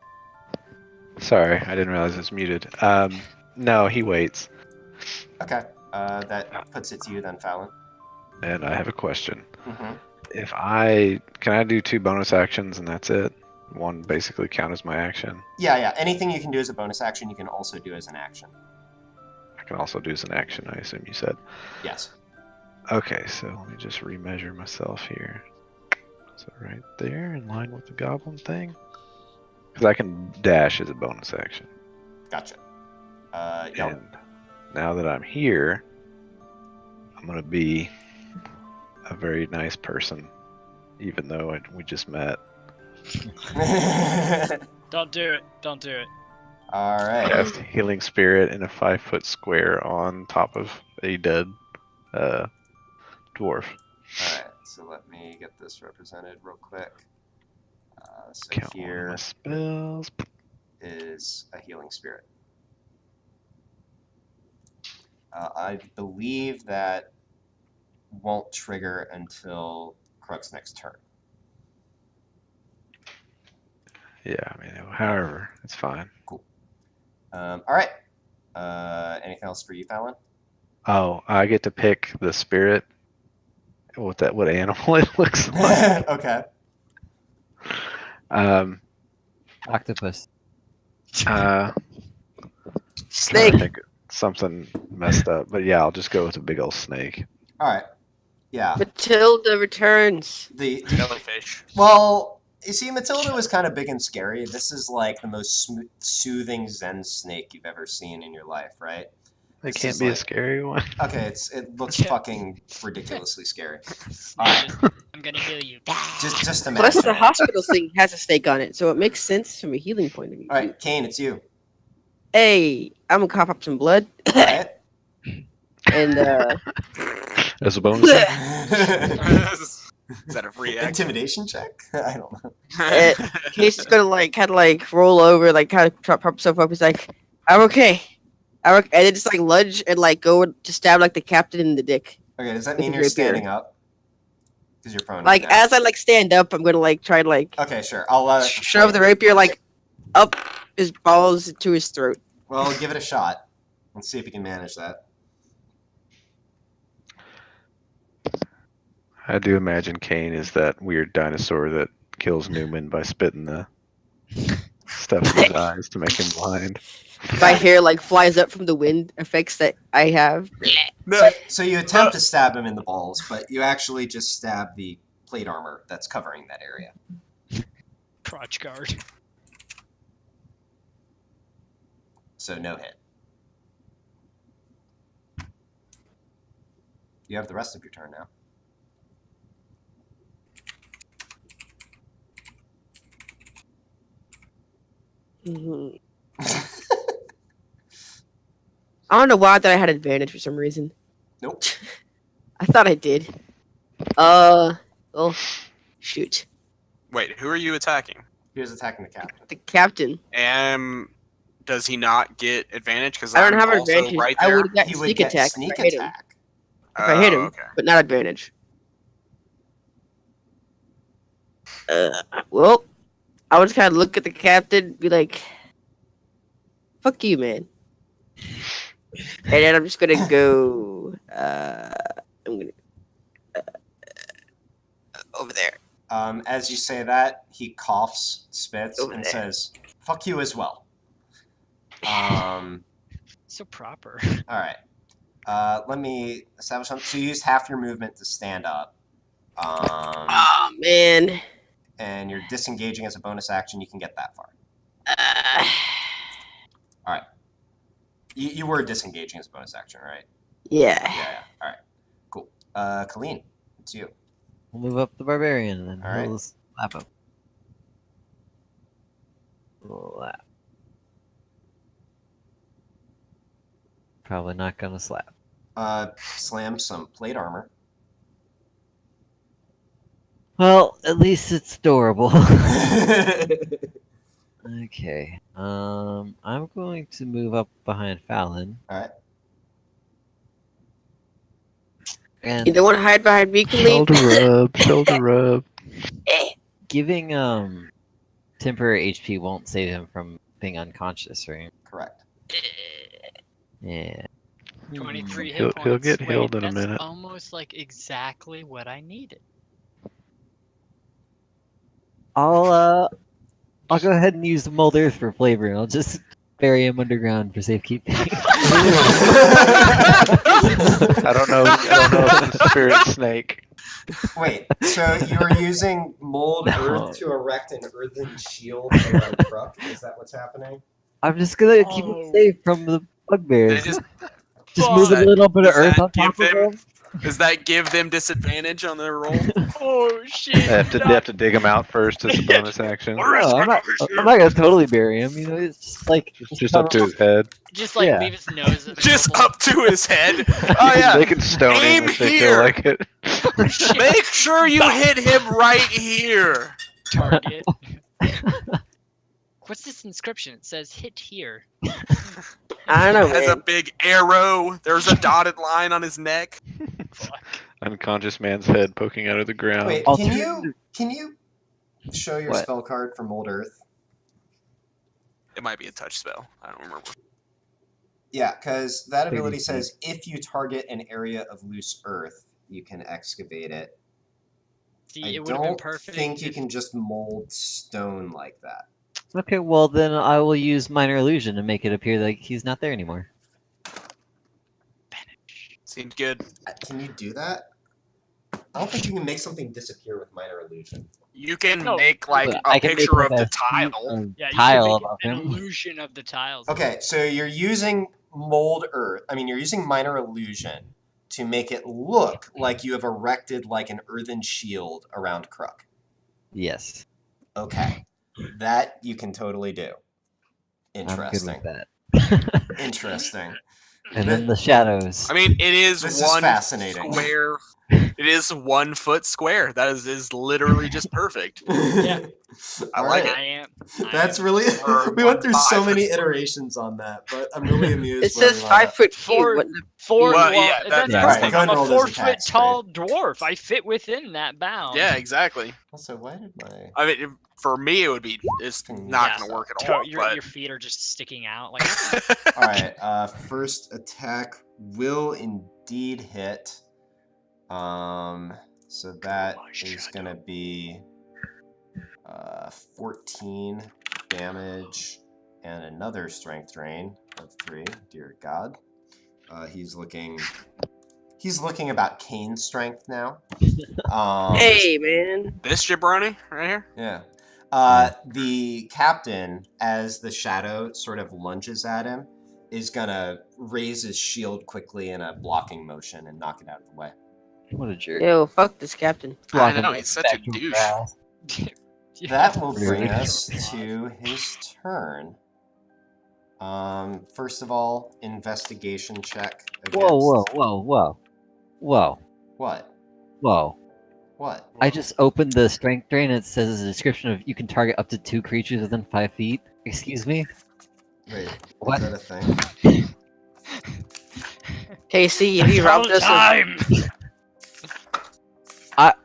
Sorry, I didn't realize it's muted. No, he waits. Okay, that puts it to you then, Fallon. And I have a question. Mm-hmm. Can I do 2 bonus actions and that's it? One basically count as my action. Yeah. Anything you can do as a bonus action, you can also do as an action. I can also do as an action, I assume you said. Yes. Okay, so let me just remeasure myself here. So right there, in line with the goblin thing. Because I can dash as a bonus action. Gotcha. Yeah. And now that I'm here, I'm going to be a very nice person, even though we just met. Don't do it. Don't do it. Alright. Cast Healing Spirit in a 5-foot square on top of a dead dwarf. Alright, so let me get this represented real quick. So Count one of here my spells. is a healing spirit. I believe that won't trigger until Crook's next turn. Yeah, I mean, however, it's fine. Alright. Anything else for you, Fallon? Oh, I get to pick the spirit. What animal it looks like. Okay. Octopus. Trying Snake. to think of something messed up, but yeah, I'll just go with a big old snake. Alright. Yeah. Matilda returns. Jellyfish. Well, you see, Matilda was kind of big and scary. This is like the most soothing Zen snake you've ever seen in your life, right? It This can't is be a like- scary one. Okay, it looks Okay. fucking ridiculously scary. Snake, I'm gonna heal you. Just Plus, imagine. the it. hospital thing has a snake on it, so it makes sense from a healing point of view. All right, Kane, it's you. Hey, I'm gonna cough up some blood. All right. And As a bonus. Is that a free action? Intimidation check? I don't know. Case is gonna like kind of like roll over, like kind of prop himself up. He's like, "I'm okay." And then just like lunge and like go to stab like the captain in the dick. Okay, does that With mean his you're rapier. standing up? Because you're prone. Like right now. as I like stand up, I'm gonna like try to like Okay, sure. I'll shove the rapier like up his balls to his throat. Well, give it a shot. Let's see if you can manage that. I do imagine Kane is that weird dinosaur that kills Newman by spitting the stuff in his eyes to make him blind. My hair like flies up from the wind effects that I have. So you attempt to stab him in the balls, but you actually just stab the plate armor that's covering that area. Crotch guard. So no hit. You have the rest of your turn now. Mhm. I don't know why that I had advantage for some reason. Nope. I thought I did. Well, shoot. Wait, who are you attacking? He was attacking the captain. The captain. Does he not get advantage? Because I don't I'm have also advantage. right I there. would have got He would sneak get attack sneak if I hit him. attack. If I hit him, Okay. but not advantage. Well, I would just kind of look at the captain, be like, "Fuck you, man," and then I'm just gonna go. I'm gonna over there. As you say that, he coughs, spits, Over and there. says, "Fuck you as well." All So proper. right. Let me establish something. So you used half your movement to stand up. Oh man. And you're disengaging as a bonus action. You can get that far. You were disengaging as a bonus action, right? Yeah. Yeah. All right. Cool. Colleen, it's you. We'll move up the barbarian and then All right. he'll slap him. Slap. Probably not gonna slap. Slam some plate armor. Well, at least it's adorable. Okay. I'm going to move up behind Fallon. All right. And You don't want to hide behind me, Colleen? Shoulder rub. giving temporary HP won't save him from being unconscious, right? Correct. Yeah. 23 hit He'll points. get healed Wait, in a that's minute. almost like exactly what I needed. I'll go ahead and use the mold earth for flavor, and I'll just bury him underground for safekeeping. I don't know if it's spirit snake. Wait, so you're using mold No. earth to erect an earthen shield around Crook? Is that what's happening? I'm just gonna keep Oh. him safe from the bugbears. They just- Just move a Does little bit of does earth that on top give of them- him. Does that give them disadvantage on their roll? Oh shit! They have to dig him out first as a bonus action. No, I'm not gonna totally bury him. You know, it's just like It's just up to his head. Just like Yeah. leave his nose available. Just up to his head. Oh yeah. They can stone Aim him if they here. feel like it. Make sure you hit him right here. target. What's this inscription? It says "hit here." I don't know, Has a man. big arrow. There's a dotted line on his neck. Fuck. Unconscious man's head poking out of the ground. Wait, Alternative- can you show your What? spell card for mold earth? It might be a touch spell. I don't remember. Yeah, because that Maybe ability so. says if you target an area of loose earth, you can excavate it. See, I it would have been don't perfect. think you if- can just mold stone like that. Okay, well then I will use minor illusion to make it appear like he's not there anymore. Seemed good. Can you do that? I don't think you can make something disappear with minor illusion. You can No, make like But a I can make picture like of the a tile. Yeah, you tile can above make an him. illusion of the tiles. Okay, so you're using mold earth. I mean, you're using minor illusion to make it look like you have erected like an earthen shield around Crook. Yes. Okay, that you can totally do. I'm good Interesting. with that. Interesting. And then the shadows. I mean, it is This is one fascinating. square. It is 1 foot square. That is literally just perfect. Yeah. I like I it. am. That's really. Or We went through so 5 foot many square. iterations on that, but I'm really amused. It where says we wound 5 up. foot Four- cube. What Four. Well, Well, yeah, that's yeah. the Alright, thing. go ahead I'm and a roll those 4 foot attacks, tall dwarf. I fit within that bound. Yeah, exactly. Also, why did my I mean, for me, it would be. It's not Yeah. going to work at To- all. your, But your feet are just sticking out. Like All right, first attack will indeed hit. So that is gonna be 14 damage and another strength drain of 3. Dear God, he's looking about Cane's strength now. Hey, man. this jabroni right here. Yeah. The captain, as the shadow sort of lunges at him, is gonna raise his shield quickly in a blocking motion and knock it out of the way. What a jerk. Yo, fuck this captain. I know, he's such a douche. Yeah. That will bring Rude. us to his turn. First of all, investigation check against... Whoa. What? Whoa. What? I just opened the strength drain and it says a description of you can target up to 2 creatures within 5 feet. Excuse me? Wait, What? is that a thing? KC, have you robbed us of... Time.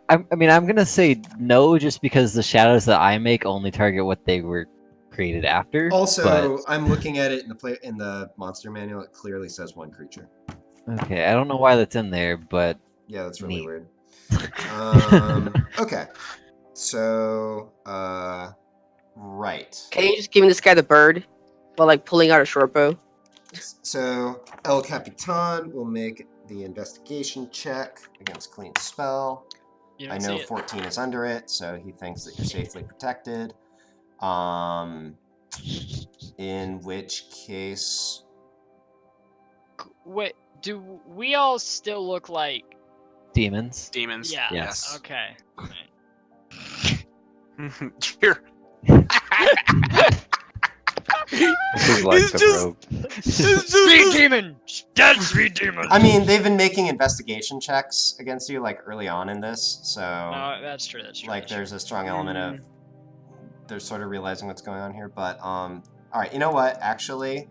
I mean, I'm gonna say no just because the shadows that I make only target what they were created after. Also, I'm looking at it in the monster manual. It clearly says 1 creature. Okay, I don't know why that's in there, but Yeah, that's really Neat. weird. Okay. So, right. Can you just give me this guy the bird? While, like, pulling out a short bow? So, El Capitan will make the investigation check against clean spell. You I don't know see it. 14 is under it, so he thinks that you're safely protected. In which case... Wait, do we all still look like? demons. Demons. Yeah. Yes. Okay. You're- This is like He's the just- rogue. Speed demon. Dead speed demon. I mean, they've been making investigation checks against you, like, early on in this, so... No, that's true. That's true. like, that's true. there's a strong element of... They're sort of realizing what's going on here, but, alright, you know what? Actually,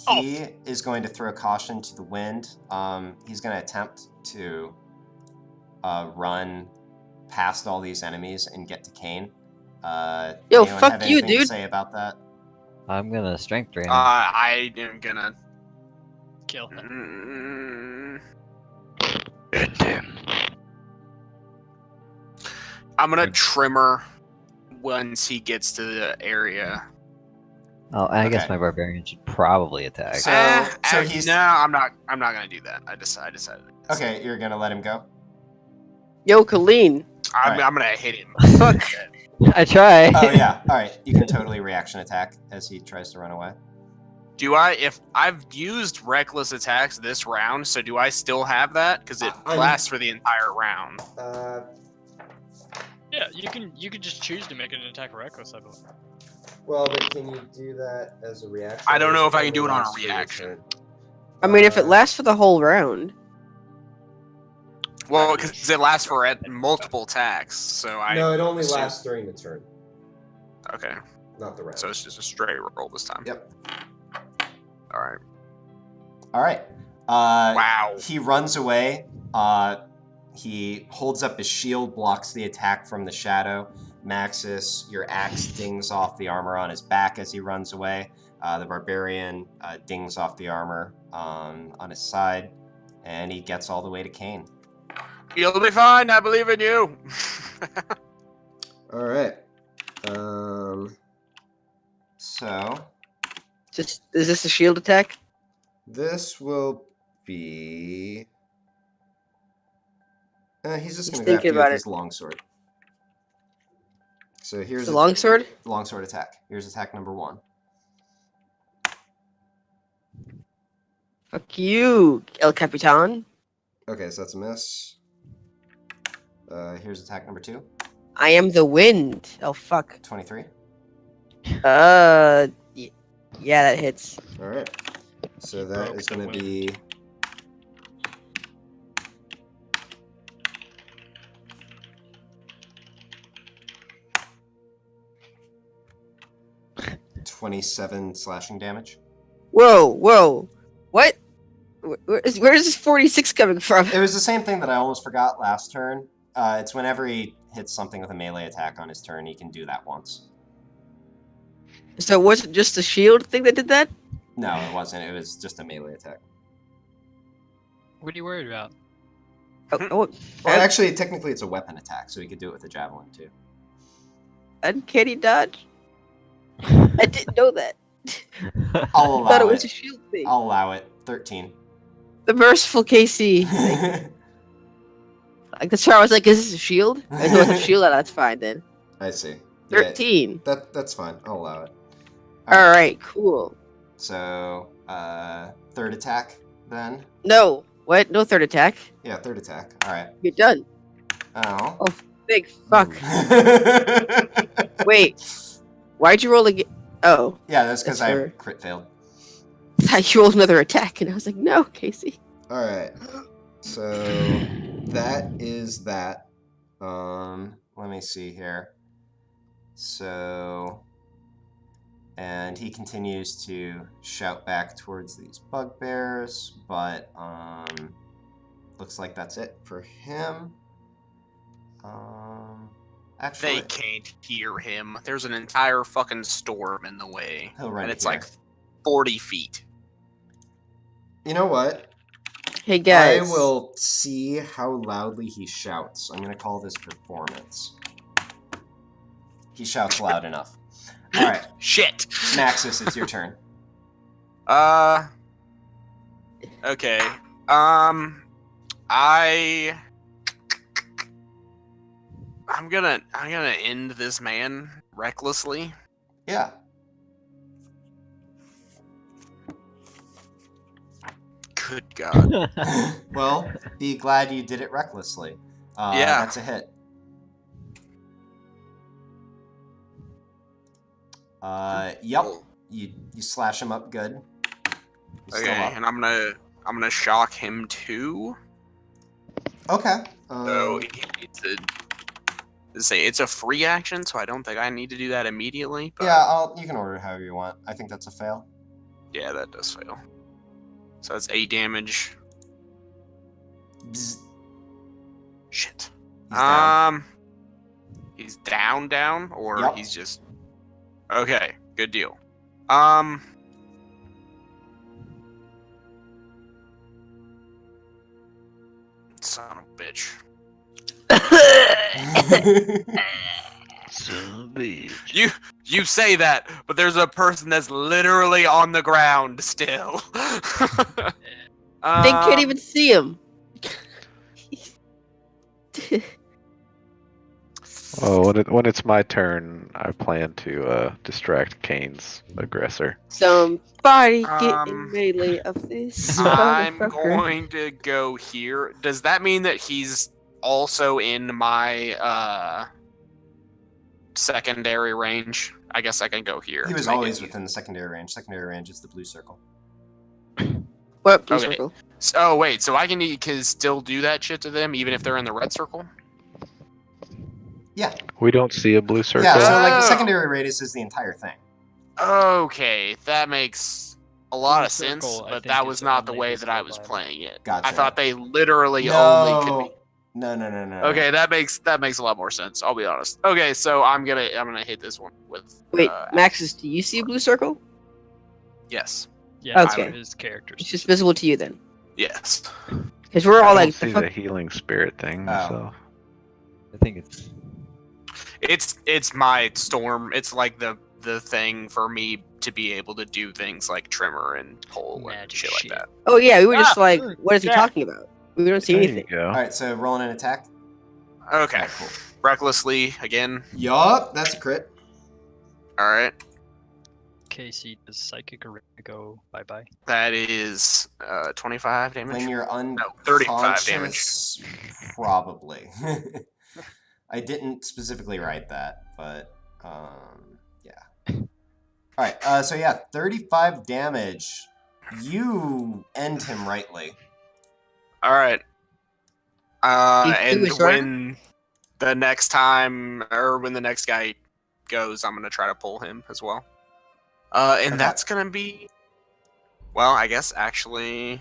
he is going to throw caution to the wind. He's going to attempt to run past all these enemies and get to Kane. Yo, anyone fuck have you, anything to dude. say about that? I'm gonna strength drain. I am gonna. Kill him. End him. I'm gonna trimmer once he gets to the area. Oh, and I guess Okay. my barbarian should probably attack. So he's... No, I'm not gonna do that. I decided. Okay, you're going to let him go? Yo, Colleen. I'm Alright. gonna hit him. Fuck. I try. Oh, yeah. Alright, you can totally reaction attack as he tries to run away. Do I? If I've used reckless attacks this round, so do I still have that? Because it I'm- lasts for the entire round. Yeah, you can just choose to make an attack reckless. I believe. Well, but can you do that as a reaction? I don't know if I can do it on a reaction. I mean, if it lasts for the whole round. Well, because it lasts for multiple attacks, so I. No, it only assume- lasts during the turn, Okay, not the round. so it's just a straight roll this time. Yep. All right. All right. Wow. He runs away. He holds up his shield, blocks the attack from the shadow. Maxis, your axe dings off the armor on his back as he runs away. The barbarian dings off the armor on his side, and he gets all the way to Kane. You'll be fine. I believe in you. All right. So Just is this a shield attack? this will be. He's just He's going to grab thinking you with about his longsword. So here's The longsword? longsword attack. Here's attack number 1. Fuck you, El Capitan. Okay, so that's a miss. Here's attack number 2. I am the wind. Oh fuck. 23. Yeah, that hits. All right. So You that broke is the going to wind. be 27 slashing damage. Whoa. What? Where is this 46 coming from? It was the same thing that I almost forgot last turn. It's whenever he hits something with a melee attack on his turn, he can do that once. So was it just the shield thing that did that? No, it wasn't. It was just a melee attack. What are you worried about? Well, actually, technically, it's a weapon attack, so he could do it with a javelin too. Uncanny dodge? I didn't know that. I'll I thought it allow was a it. shield thing. I'll allow it. 13. The merciful KC. Like, that's why I was like, is this a shield? If it was a shield, that's fine then. I see. Yeah, 13. that's fine. I'll allow it. Alright, cool. So, third attack then. No. What? No third attack. Yeah, third attack. All right. You're done. Oh. Oh, big fuck. Wait. Why'd you roll again? Oh. Yeah, that's because That's I for- crit failed. I thought you rolled another attack, and I was like, no, Casey. All right. So that is that. Let me see here. So, and he continues to shout back towards these bugbears, but looks like that's it for him. Actually, They can't hear him. There's an entire fucking storm in the way. he'll run And it's here. like 40 feet. You know what? Hey, guys. I will see how loudly he shouts. I'm gonna call this performance. He shouts loud enough. All right, Shit. Maxis, it's your turn. Okay. I'm gonna end this man recklessly. Yeah. Good God. Well, be glad you did it recklessly. Yeah. That's a hit. Yep. You slash him up good. He's Okay, still up. and I'm gonna shock him too. Okay. So it's a free action, so I don't think I need to do that immediately. But yeah, you can order it however you want. I think that's a fail. yeah, that does fail. So that's 8 damage. Bzz. Shit. He's down. He's down, or Yep. he's just okay. Good deal. Son of a bitch. Son of a bitch. You say that, but there's a person that's literally on the ground still. They can't even see him. Oh, when it's my turn, I plan to distract Kane's aggressor. Somebody get in Um, melee of this. I'm motherfucker. going to go here. Does that mean that he's also in my secondary range? I guess I can go here. He was to make always it- within the secondary range. Secondary range is the blue circle. What? Blue Okay. circle? Oh wait, so I can still do that shit to them even if they're in the red circle? Yeah. We don't see a blue circle. Yeah. So like the Oh. secondary radius is the entire thing. Okay, that makes a lot Blue of sense, circle, I but think, that is was not the only way that I visible was by the- playing it. Gotcha. I thought they literally only could be. No. Okay, that makes a lot more sense. I'll be honest. Okay, so I'm gonna hit this one with. Wait, Maxis, do you see a blue circle? Yes. Yeah, it's Okay. for his characters. It's just visible to you then. Yes. Because we're I all don't like, see the fuck? the healing spirit thing. Oh. So I think it's It's my storm. It's like the thing for me to be able to do things like trimmer and pull and Magic shit shit. like that. Oh yeah, we were just Ah, like, what is he yeah. talking about? We don't see there anything. you go. All right. So rolling an attack. Okay. Alright, cool. Recklessly again. Yup. That's a crit. All right. Casey, does Psychic Arena go bye-bye? That is 25 damage. When you're 35 damage. unconscious, probably. I didn't specifically write that, but yeah. All right, so yeah, 35 damage. You end him rightly. All right. And was right. when the next time, or when the next guy goes, I'm gonna try to pull him as well. And Okay. that's gonna be, well, I guess actually,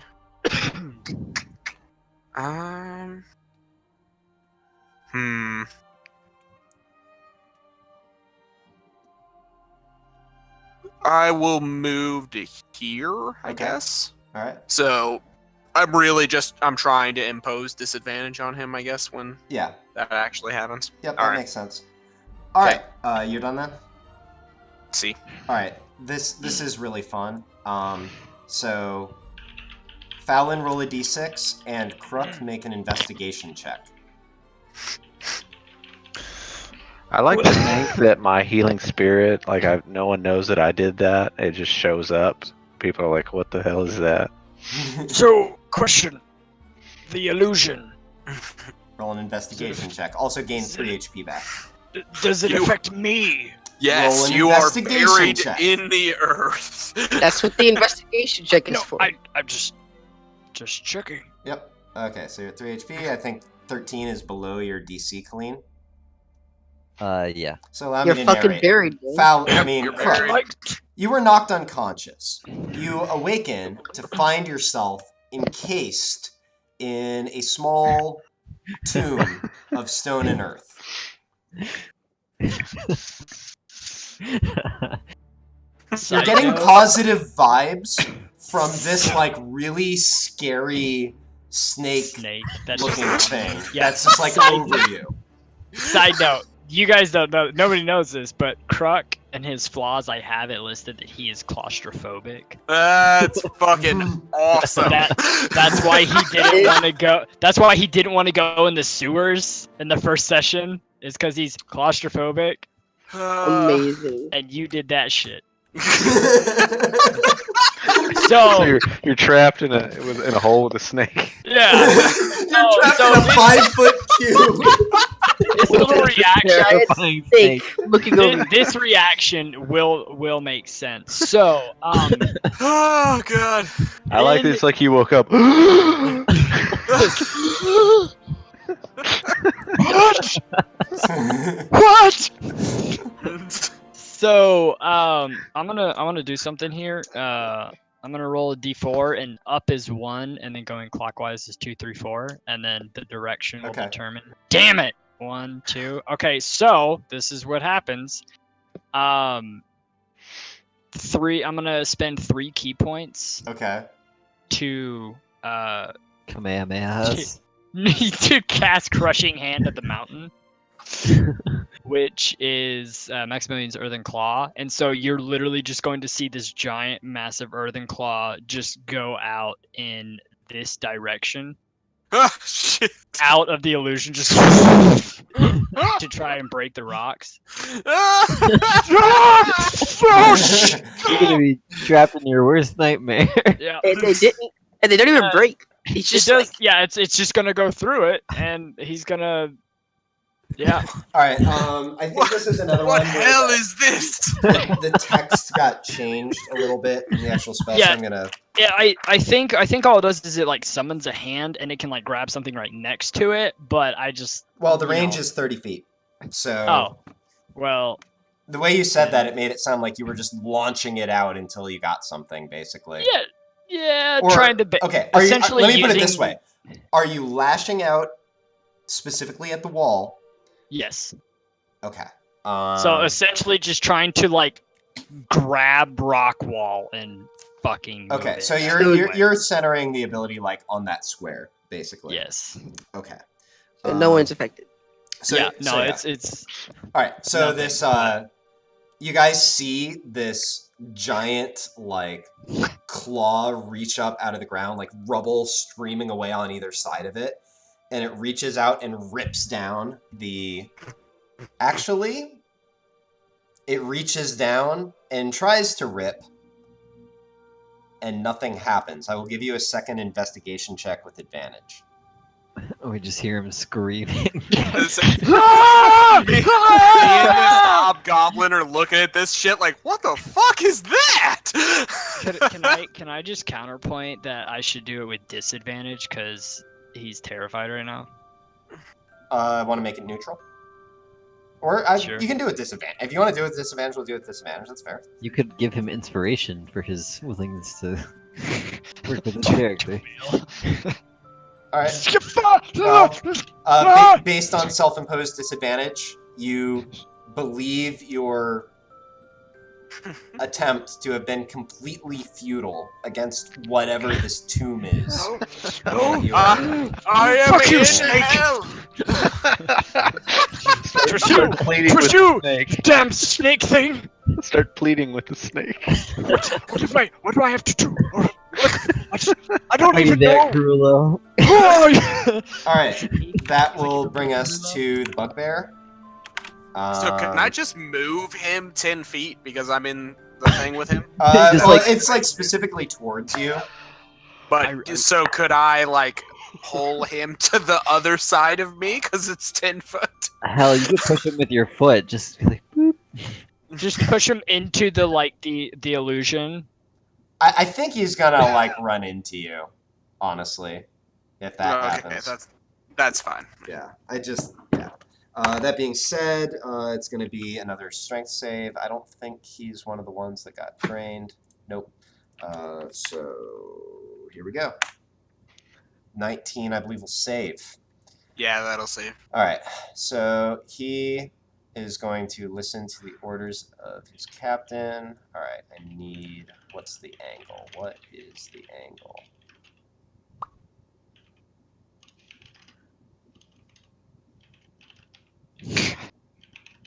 I will move to here, I Okay. guess. All right. So I'm trying to impose disadvantage on him, I guess, when Yeah. that actually happens. Yep, All that right. makes sense. All Okay. right, you're done then? See. All right, this is really fun. So Fallon, roll a d6, and Crook, make an investigation check. I like to think that my healing spirit, like no one knows that I did that. It just shows up. People are like, "What the hell is that?" So, question. The illusion. Roll an investigation check. Also gain 3 HP back. Does it affect me? Yes, Roll an you are investigation buried check. in the earth. That's what the investigation check is No, for. I'm just checking. Yep. Okay, so you're at 3 HP. I think 13 is below your DC, Colleen. Yeah. So allow You're me to fucking narrate. buried, man. You're Crook, buried. you were knocked unconscious. You awaken to find yourself encased in a small tomb of stone and earth. You're getting positive vibes from this like really scary snake That's looking just thing. Yeah. That's just like Side over note. you. Side note, you guys don't know, nobody knows this, but Kruk and his flaws, I have it listed that he is claustrophobic. That's fucking awesome. That's why he didn't want to go. That's why he didn't want to go in the sewers in the first session. Is because he's claustrophobic, Amazing. and you did that shit. So So you're trapped in a hole with a snake. yeah, You're trapped in a 5-foot cube. this little reaction. Terrifying Snake snake. looking over. This reaction will make sense. So Oh god. I like this. Like you woke up. What? So I'm gonna do something here. I'm gonna roll a d4, and up is 1, and then going clockwise is 2, 3, 4, and then the direction will Okay. determine. Damn it! 1, 2. Okay, so this is what happens. 3. I'm gonna spend 3 key points Okay. to Kamehamehas. to cast Crushing Hand of the Mountain, which is Maximilian's Earthen Claw. And so you're literally just going to see this giant, massive Earthen Claw just go out in this direction, Ah, shit. out of the illusion, just to try and break the rocks. You're gonna be trapped in your worst nightmare. Yeah. And they don't even break. It's It just does, like, yeah. It's just gonna go through it, and he's gonna, yeah. All right. I think this is another What one. where hell the- is this? the text got changed a little bit in the actual spell, Yeah. so I'm gonna. Yeah, I think all it does is it like summons a hand, and it can like grab something right next to it. But I just Well, the you range know. is 30 feet. So Oh, well, the way you said that, it made it sound like you were just launching it out until you got something, basically. yeah, Or- trying to. Okay. Are you, essentially let me put it this using- way: are you lashing out specifically at the wall? Yes. Okay. So essentially, just trying to like grab rock wall and fucking. move Okay, it so out you're of the you're, way. you're centering the ability like on that square, basically. Yes. Okay. and no one's affected. So yeah. No, so yeah. it's. All right. So nothing, this but- you guys see this giant like claw reach up out of the ground, like rubble streaming away on either side of it, and it reaches out and rips down the. Actually, It reaches down and tries to rip, and nothing happens. I will give you a second investigation check with advantage. We just hear him screaming. Me and this hobgoblin are looking at this shit like, what the fuck is that? Can I just counterpoint that I should do it with disadvantage because he's terrified right now? I want to make it neutral. Or Sure. you can do it disadvantage. If you want to do it with disadvantage, we'll do it with disadvantage. That's fair. You could give him inspiration for his willingness to work with his character. All right. Based on self-imposed disadvantage, you believe your attempt to have been completely futile against whatever this tomb is. I am Fuck you, in snake! hell! Start pleading with Pursue! the snake. Damn snake thing! Start pleading with the snake. What do I have to do? I don't Are you even there, know. Cruello? All right, that will bring us to the bugbear. So can I just move him 10 feet because I'm in the thing with him? Just Well, like- it's like specifically towards you. But so could I like pull him to the other side of me because it's 10 foot? Hell, you could push him with your foot. Just be like, boop. Just push him into the illusion. I think he's gonna like run into you, honestly, if that happens. That's fine. Yeah. That being said, it's going to be another strength save. I don't think he's one of the ones that got trained. Nope. So here we go. 19, I believe, will save. Yeah, that'll save. All right. So he is going to listen to the orders of his captain. All right. I need. What's the angle? What is the angle?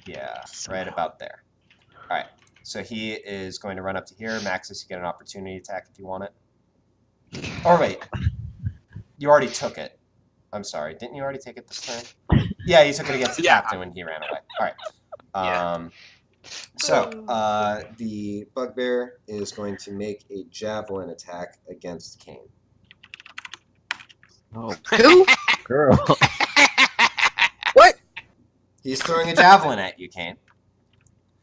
Yeah, right about there. All right, so he is going to run up to here. Maxis, you get an opportunity attack if you want it. Or wait, you already took it. I'm sorry, didn't you already take it this turn? Yeah, you took it against the captain when he ran away. All right. So the bugbear is going to make a javelin attack against Kane. Oh, Who? girl. What? He's throwing a javelin at you, Kane.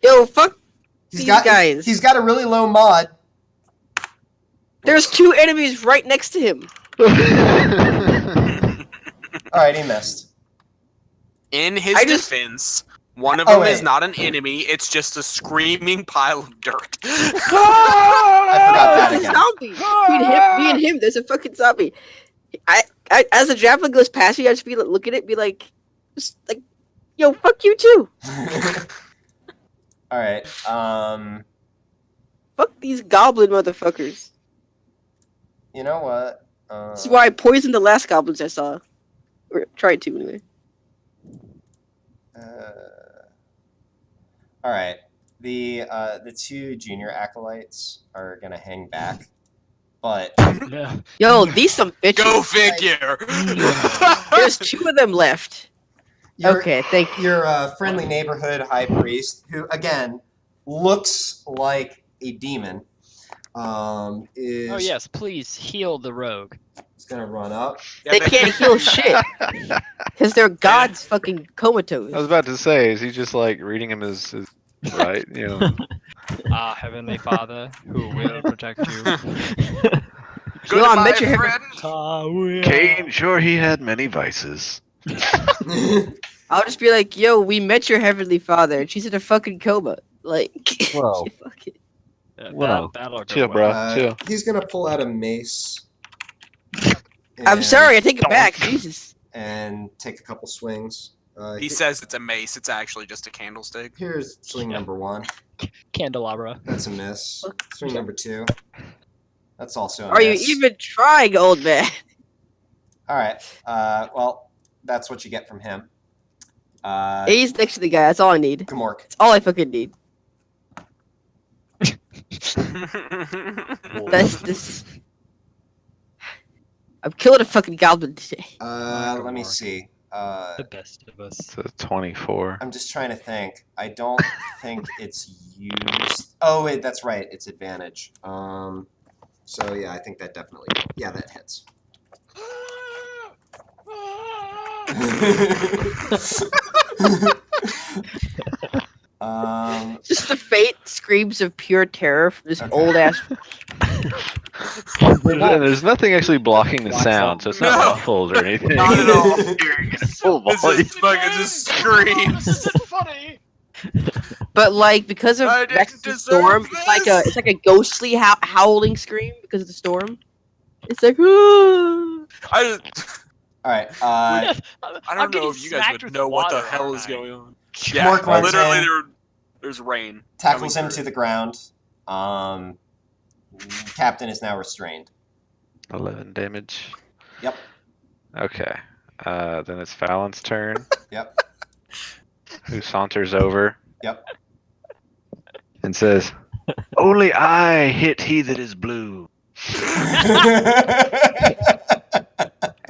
Yo, fuck these guys. He's got a really low mod. There's 2 enemies right next to him. All right, he missed. In his defense, one of Oh, them wait. is not an enemy. It's just a screaming pile of dirt. I forgot that There's a again. zombie. Me and him. There's a fucking zombie. I as the javelin goes past me, I just be like, look at it, be like, just like, yo, fuck you too. All right. Fuck these goblin motherfuckers. You know what? This is why I poisoned the last goblins I saw. Or tried to, anyway. All right. The 2 junior acolytes are gonna hang back, but Yeah. Yo, these some bitches. Go figure. There's 2 of them left. your, Okay, thank you. your friendly neighborhood high priest, who again looks like a demon, is Oh yes, please heal the rogue. gonna run up. They can't heal shit. Because their god's fucking comatose. I was about to say, is he just like reading him as right? You know, Heavenly Father, who will protect you. Yo, I met your friend. Cain, sure he had many vices. I'll just be like, yo, we met your heavenly father, and she's in a fucking coma. Like, Whoa. fuck it. Whoa. That'll go Chill, well. bro. Chill. He's gonna pull out a mace. I'm and- sorry, I take it back. Jesus. And take a couple swings. He says it's a mace. It's actually just a candlestick. Here's swing number 1. Candelabra. That's a miss. Swing number 2. That's also a Are you miss. even trying, old man? All right. Well, that's what you get from him. He's next to the guy. That's all I need. Gamork. That's all I fucking need. That's this. I'm killing a fucking goblin today. Let me see. The best of us. It's a 24. I'm just trying to think. I don't think it's used. Oh wait, that's right. It's advantage. So yeah, I think that definitely. Yeah, that hits. Just the faint screams of pure terror from this Okay. old ass. There's nothing actually blocking the sound, so it's not No. muffled or anything. Not at all. Full It's volume. just fucking just screams. This isn't funny. But like because of I didn't Rex's deserve storm, this. it's like a ghostly howling scream because of the storm. It's like. I just, All right. I I'm don't know getting if you guys smacked would with know what the water, hell aren't is I? going on. Mark runs literally in, there's rain. tackles him coming to through. the ground. Captain is now restrained. 11 damage. Yep. Okay. Then it's Fallon's turn. Yep. Who saunters over Yep. and says, "Only I hit he that is blue."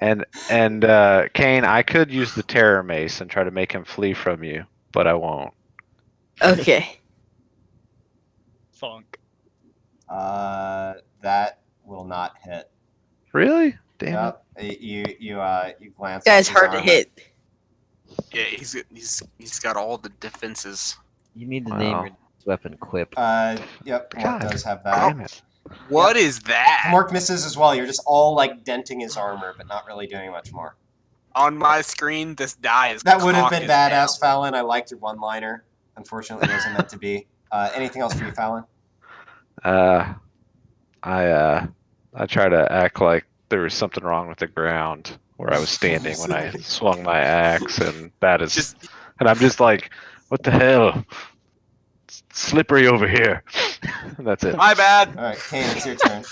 And Kane, I could use the terror mace and try to make him flee from you, but I won't. Okay. Funk. That will not hit. Really? Damn Yep. You glance. Guy's at his hard to armor. hit. Yeah, he's got all the defenses. You need to Wow. name your weapon Quip. Yep. God. Mark does have it. that. Damn it. What is that? Mark misses as well. You're just all like denting his armor, but not really doing much more. On my screen, this die is That would have been cocked as hell. badass, Fallon. I liked your one-liner. Unfortunately, it wasn't meant to be. Anything else for you, Fallon? I try to act like there was something wrong with the ground where I was standing when I swung my axe, and that is, Just and I'm just like, what the hell? It's slippery over here. And that's it. my bad. All right, Kane, it's your turn.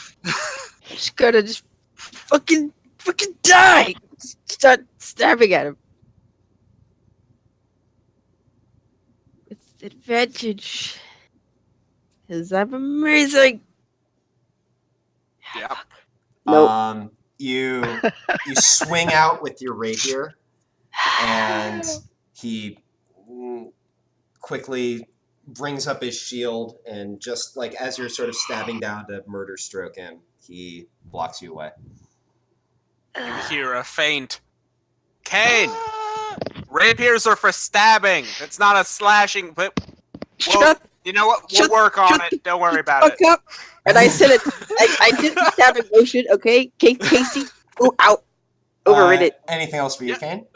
Just gotta just fucking die. Start stabbing at him. It's advantage. Cause I'm amazing. Yeah. Nope. You swing out with your rapier, and he quickly brings up his shield, and just like as you're sort of stabbing down to murder stroke him, he blocks you away. You hear a faint. Kane, rapiers are for stabbing. It's not a slashing. But Shut you know what? We'll shut- work on shut it. Don't worry the about fuck it. up. And I said it. I did the stabbing motion. Okay, Casey, go out. Overrid it. Anything else for you, Kane?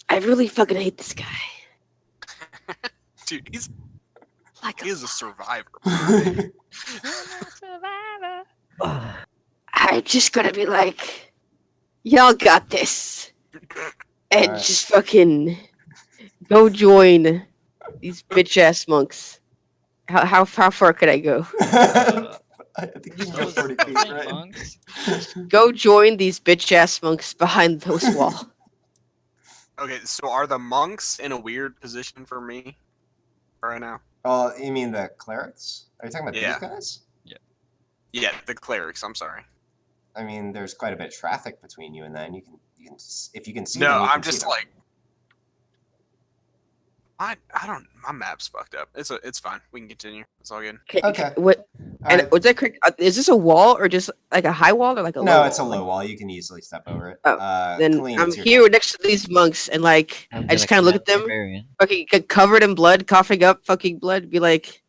I really fucking hate this guy. Dude, he's Like he is a survivor. I'm just gonna be like, y'all got this, and Alright. just fucking go join these bitch ass monks. How far could I go? I think you can go Those 40 feet, fucking right? monks. Go join these bitch ass monks behind the host wall. Okay, so are the monks in a weird position for me right now? Oh, you mean the clerics? Are you talking about Yeah. these guys? Yeah, the clerics. I'm sorry. I mean, there's quite a bit of traffic between you and them. You can if you can see them. No, you I'm can see just them. like, I don't. My map's fucked up. It's fine. We can continue. It's all good. Okay. What? All And right. was that correct? Is this a wall or just like a high wall or like a low No, wall? it's a low Like, wall. You can easily step over it. Oh, then Colleen, I'm it's your here turn. next to these monks, and like I'm I just gonna kind of look at command them, Barbarian. fucking get covered in blood, coughing up fucking blood, be like,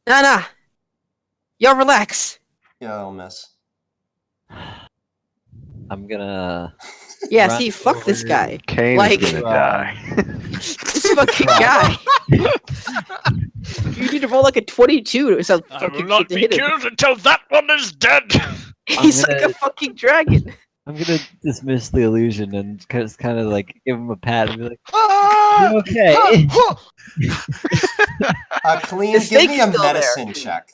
nah, y'all relax. Yeah, that'll miss. I'm gonna. Yeah, Run see, fuck this over. guy. Kane Like- is gonna die. This fucking guy. You need to roll like a 22 or some I will fucking not shit to be hit him. killed until that one is dead. He's like gonna- a fucking dragon. I'm gonna dismiss the illusion and just kind of like give him a pat and be like, Ah! "You okay?" Colleen, The give snake me is a still there. medicine check.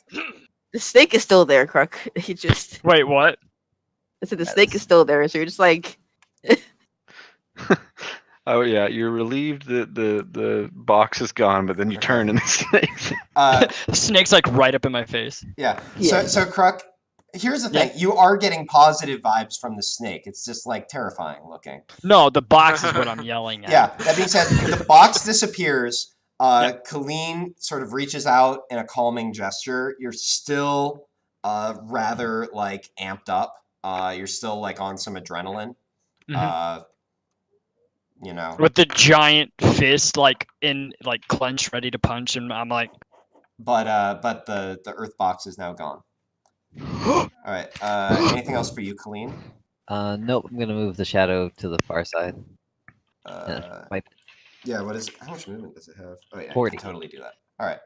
The snake is still there, Kruk. He just. Wait, what? I said the snake is still there, so you're just like. Oh yeah, you're relieved that the box is gone, but then you turn and the snake's. Uh, The snake's like right up in my face. yeah. Yeah. So Kruk, Here's the Yeah. thing: you are getting positive vibes from the snake. It's just like terrifying looking. No, the box is what I'm yelling at. Yeah. That being said, the box disappears. Yep. Colleen sort of reaches out in a calming gesture. You're still rather like amped up. You're still like on some adrenaline. Mhm. You know. With the giant fist like clenched, ready to punch, and I'm like, But the earth box is now gone. All right. Anything else for you, Colleen? Nope. I'm gonna move the shadow to the far side. Wipe it. Yeah. What is? How much movement does it have? Oh yeah, 40. you can totally do that. All right.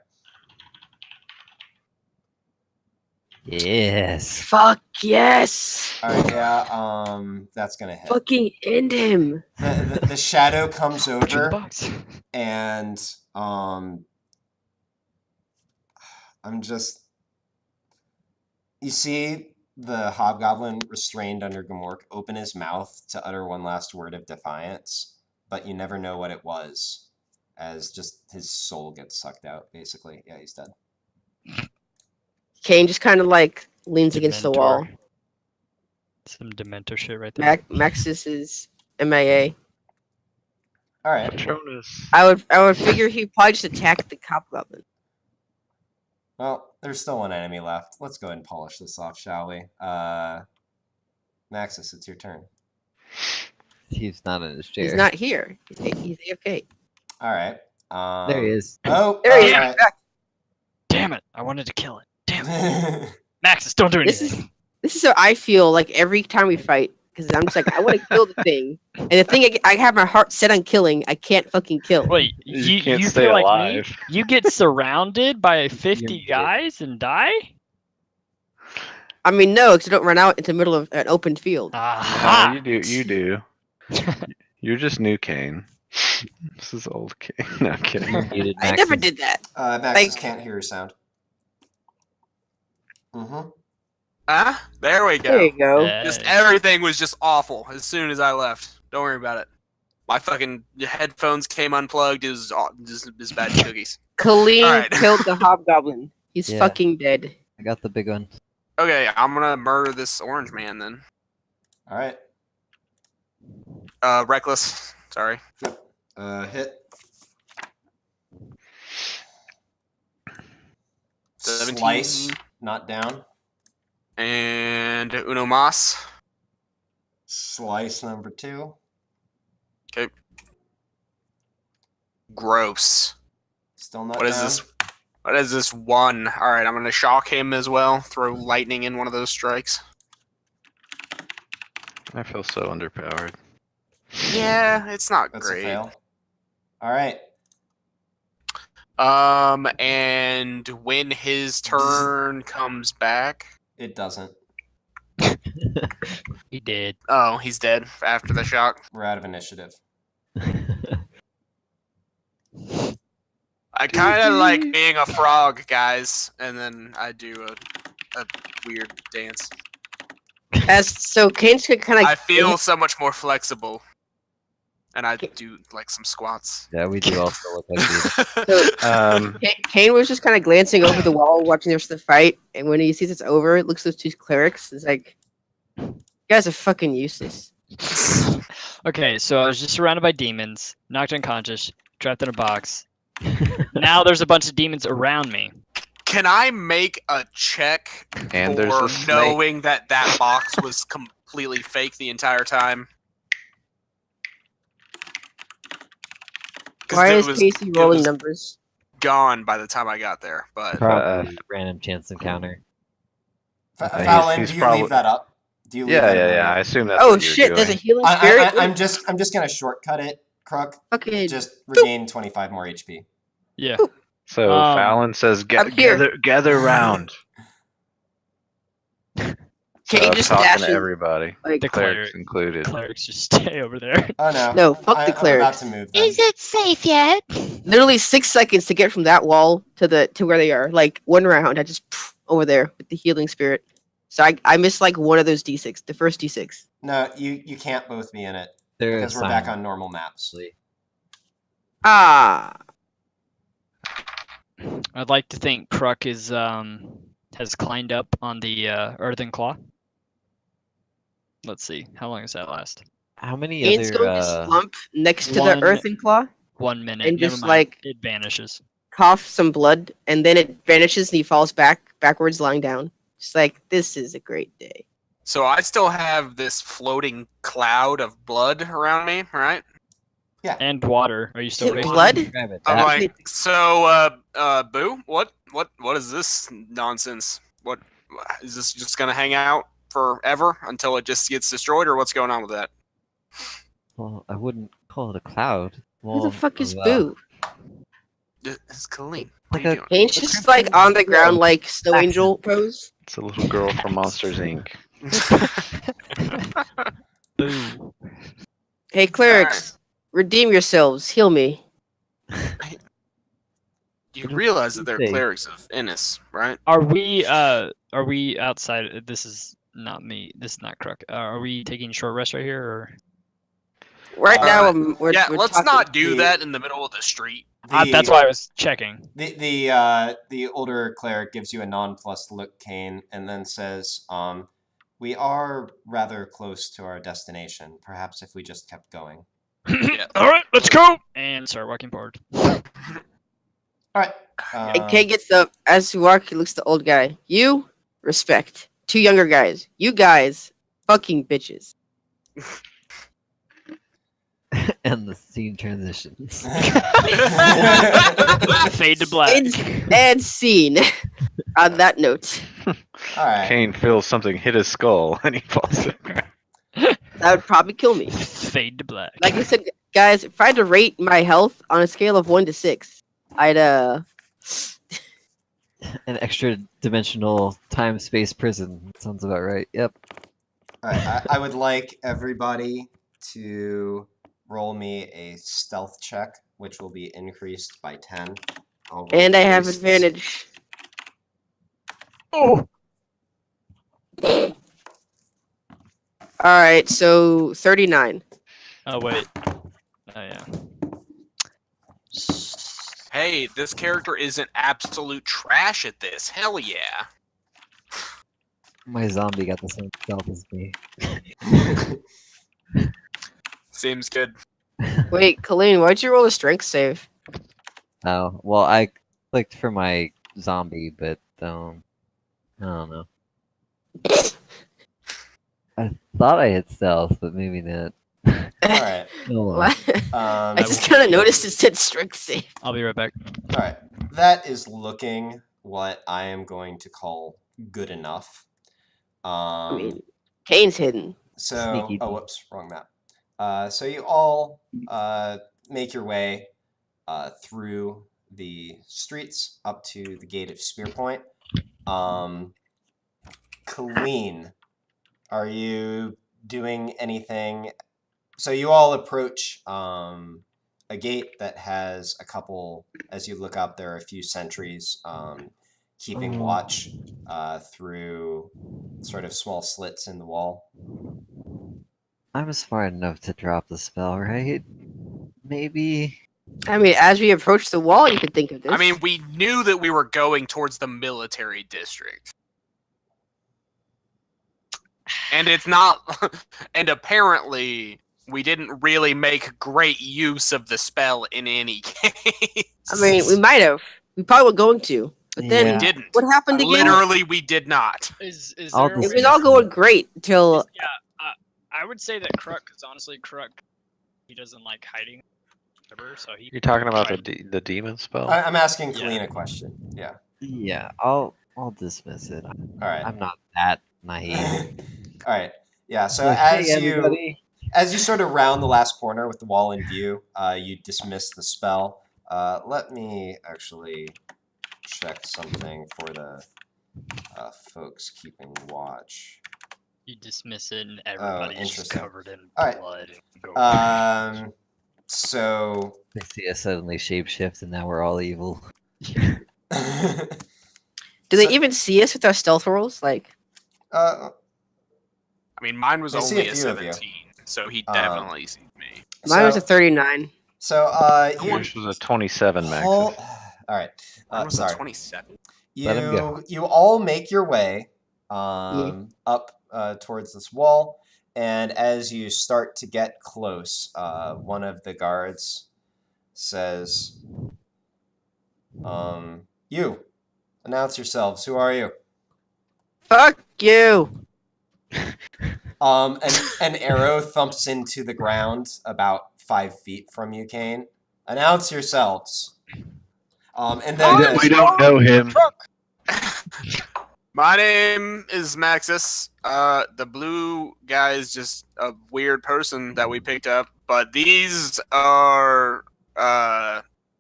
Yes. Fuck yes! All right. Yeah. That's gonna hit. Fucking end him. The shadow comes "Put you in the over, box." and I'm just. You see the hobgoblin restrained under Gamork open his mouth to utter one last word of defiance, but you never know what it was, as just his soul gets sucked out. Basically, yeah, he's dead. Kane just kind of like leans against the wall. Dementor. Some Dementor shit right there. Maxis is MIA. All right. Patronus. I would figure he'd probably just attack the hobgoblin. Well, there's still one enemy left. Let's go ahead and polish this off, shall we? Maxis, it's your turn. He's not in his chair. He's not here. He's AFK. All right. There he is. Oh, There he is. all right. Damn it! I wanted to kill it. Damn it, Maxis, don't do This anything. is how I feel like every time we fight. Because I'm just like, I want to kill the thing. And the thing I have my heart set on killing, I can't fucking kill. Wait, You can't you stay feel like alive. me? You get surrounded by 50 You- guys and die? I mean, no, because you don't run out into the middle of an open field. Aha! You do. You do. You're just new Kane. This is old Kane. No I'm kidding. Muted, I never Maxis. did that. Maxis Like- can't hear your sound. Mm-hmm. There we go. There you go. Just Yeah. everything was just awful as soon as I left. Don't worry about it. My fucking headphones came unplugged. It was just bad cookies. Colleen Alright. killed the hobgoblin. He's Yeah. fucking dead. I got the big one. Okay, I'm gonna murder this orange man then. All right. Reckless. Sorry. Hit. 17. Slice, not down. And Uno Mas. Slice number 2. Okay. Gross. Still not What down. is this? What is this one? Alright, I'm gonna shock him as well. Throw lightning in one of those strikes. I feel so underpowered. Yeah, it's not That's great. a fail. All right. And when his turn comes back, It doesn't. He did. oh, he's dead after the shock. We're out of initiative. I kind of like being a frog, guys, and then I do a weird dance. So Kane's kind of I feel so much more flexible, and I do like some squats. Yeah, we do also look like these. Kane was just kind of glancing over the wall, watching the rest of the fight, and when he sees it's over, it looks at those 2 clerics. It's like, you guys are fucking useless. Okay, so I was just surrounded by demons, knocked unconscious, trapped in a box. Now there's a bunch of demons around me. Can I make a check And there's for a snake. knowing that that box was completely fake the entire time? 'Cause Why it is was- Casey it rolling was numbers? gone by the time I got there, but Probably random chance encounter. Fallon, he's do you probably- leave that up? Do you leave Yeah, that yeah, ability? yeah. I assume that's Oh what you're shit, there's a doing. healing spirit? I'm just gonna shortcut it, Crook. Okay. Just regain 25 more HP. Yeah. So Fallon says, I'm here. gather round. So Kane I'm just talking dashes. to everybody, Like, The clerics cleric. included. Clerics just stay over there. Oh no. No, fuck the I'm about clerics. to move them. it safe yet? literally 6 seconds to get from that wall to where they are. Like 1 round, I just over there with the healing spirit. So I missed like one of those D6, the first D6. No, you can't both be in it They're because we're back assigned, on normal maps. actually. Ah, I'd like to think Kruk is has climbed up on the earthen claw. Let's see, how long does that last? How many Kane's other going to slump next to the one- earthen claw 1 minute. and Never just mind. like It vanishes. cough some blood, and then it vanishes and he falls backwards, lying down. Just like, this is a great day. So I still have this floating cloud of blood around me, right? And water. Are you still Is it raging? blood? Describe it. I'm That- like, so, Boo, what is this nonsense? What is this just gonna hang out forever until it just gets destroyed, or what's going on with that? Well, I wouldn't call it a cloud. Who the fuck is Well, Boo? It's Colleen. Like What are a- you doing? Kane's just like on the ground, like Snow Angel pose. It's a little girl from Monsters Inc. Boo. Hey, clerics, redeem yourselves. Heal me. You realize that they're Say. clerics of Innis, right? Are we outside? This is not me. This is not Crook. Are we taking short rest right here, or? Right now, we're Let's talking- not do the- that in the middle of the street. That's why I was checking. The older cleric gives you a nonplussed look, Kane, and then says, "We are rather close to our destination. Perhaps if we just kept going." Yeah. All right, let's go and start walking forward. All right. And Kane gets up. As he walks, he looks at the old guy. You, respect. 2 younger guys. You guys, fucking bitches. and the scene transitions. Fade to black. And scene. On that note, All right. Kane feels something hit his skull and he falls to the ground. that would probably kill me. Fade to black. Like I said, guys, if I had to rate my health on a scale of 1 to 6, I'd An extra dimensional time space prison. Sounds about right. Yep. All right. I would like everybody to roll me a stealth check, which will be increased by 10. I'll roll and I have first. advantage. Oh, Alright, so 39. oh wait. Oh yeah. Hey, this character isn't absolute trash at this. Hell yeah. My zombie got the same stealth as me. Seems good. Wait, Colleen, why'd you roll a strength save? Oh, well, I clicked for my zombie, but I don't know. I thought I had stealth, but maybe not. All right. Oh, well. I just kind of noticed it said strength save. I'll be right back. All right. That is looking what I am going to call good enough. I mean, Kane's hidden. So, Sneaky. oh, whoops, wrong map. So you all make your way through the streets up to the gate of Spear Point. Colleen, are you doing anything? So you all approach a gate that has a couple, as you look up, there are a few sentries keeping watch through sort of small slits in the wall. I'm smart enough to drop the spell, right? Maybe. I mean, as we approach the wall, you could think of this. I mean, we knew that we were going towards the military district. And it's not. And apparently, we didn't really make great use of the spell in any case. I mean, we might have. We probably were going to. But then, We Yeah. didn't. what happened again? Literally, we did not. Is I'll there a just- It was all going great until Yeah, I would say that Kruk, because honestly, Kruk, he doesn't like hiding, ever, so he. You're talking about the demon spell? I'm asking Yeah. Colleen a question. Yeah. Yeah, I'll dismiss it. All right. I'm not that naive. All right. Yeah. So Like, as hey, you everybody. as you sort of round the last corner with the wall in view, you dismiss the spell. Let me actually check something for the folks keeping watch. You dismiss it, and everybody's just interesting. covered in All right. blood. And gore. So They see us suddenly shapeshift, and now we're all evil. do they even see us with our stealth rolls? Like, uh, I mean, mine was I see only a a few of you. 17, so he definitely sees me. mine was a 39. So Yours was a 27, Max. all right. Mine was a Sorry. 27. Let him go. You all make your way up towards this wall, and as you start to get close, one of the guards says, "You, announce yourselves. Who are you?" Fuck you. An arrow thumps into the ground about 5 feet from you, Kane. Announce yourselves. And then We don't know him. My name is Maxis. The blue guy is just a weird person that we picked up, but these are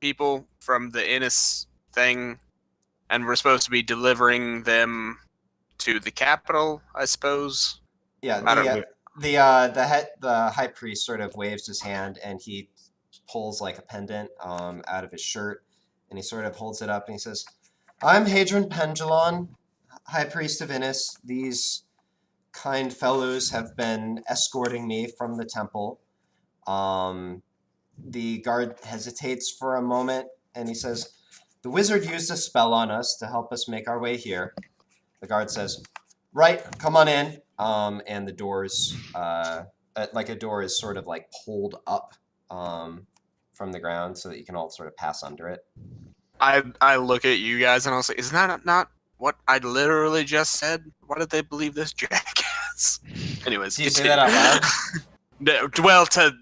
people from the Innis thing, and we're supposed to be delivering them to the capital, I suppose. yeah, I don't know. the high priest sort of waves his hand, and he pulls like a pendant out of his shirt, and he sort of holds it up, and he says, "I'm Hadron Pendulon, High Priest of Innis. These kind fellows have been escorting me from the temple." The guard hesitates for a moment, and he says, "The wizard used a spell on us to help us make our way here." The guard says, "Right, come on in." And the doors, like a door is sort of like pulled up from the ground so that you can all sort of pass under it. I look at you guys and I was like, "Isn't that not what I literally just said? Why did they believe this jackass?" Anyways, Do you say that out loud? No, well, to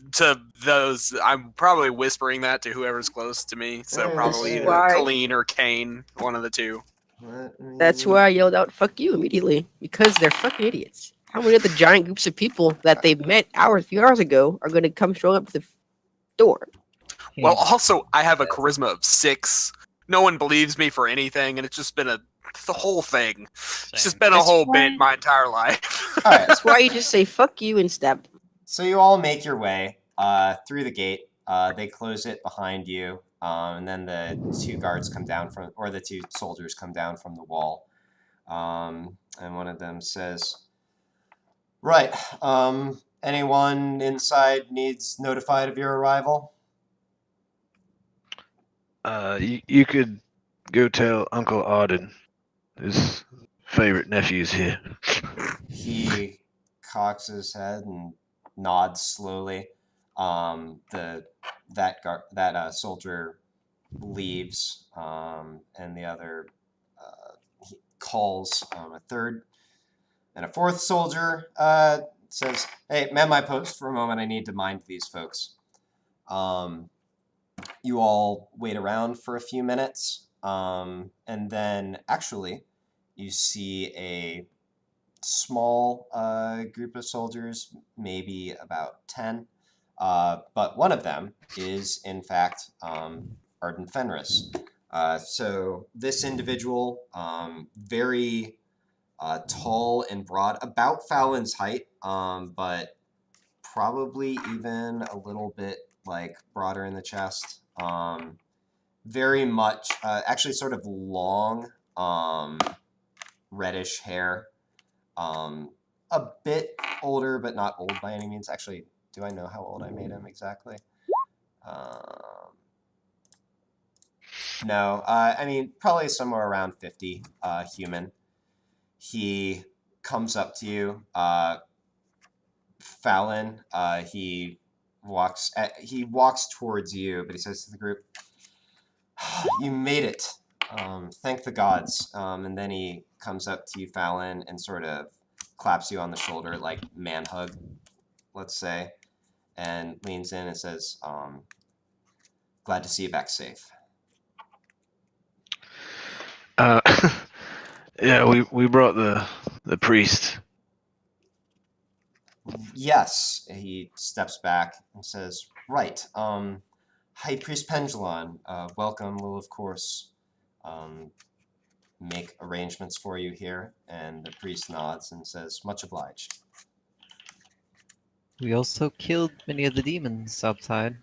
those, I'm probably whispering that to whoever's close to me. So Yeah, probably yeah. either Why? Colleen or Kane, one of the two. That's why I yelled out "fuck you" immediately, because they're fucking idiots. How many of the giant groups of people that they met a few hours ago are going to come showing up to the door? Well, also, I have a charisma of 6. No one believes me for anything, and it's just been the whole thing. It's just been a That's whole why- bit my entire life. All right. That's why you just say "fuck you" and stab them. So you all make your way through the gate. They close it behind you, and then the two guards come down or the two soldiers come down from the wall. And one of them says, "Right, anyone inside needs notified of your arrival?" You could go tell Uncle Auden. His favorite nephew's here. He cocks his head and nods slowly. That soldier leaves, and the other he calls a third and a fourth soldier. Says, "Hey, man, my post for a moment. I need to mind these folks." You all wait around for a few minutes, and then actually you see a small group of soldiers, maybe about 10, but one of them is in fact Arden Fenris. So this individual, very tall and broad, about Fallon's height, but probably even a little bit like broader in the chest. Very much, actually sort of long, reddish hair. A bit older, but not old by any means. Actually, do I know how old I made him exactly? No, I mean, probably somewhere around 50, human. He comes up to you, Fallon. He walks towards you, but he says to the group, "You made it. Thank the gods." And then he comes up to you, Fallon, and sort of claps you on the shoulder, like man hug, let's say, and leans in and says, "Glad to see you back safe." Yeah, we brought the priest. Yes, he steps back and says, "Right, High Priest Pendulon, welcome. We'll of course make arrangements for you here." And the priest nods and says, "Much obliged." We also killed many of the demons outside.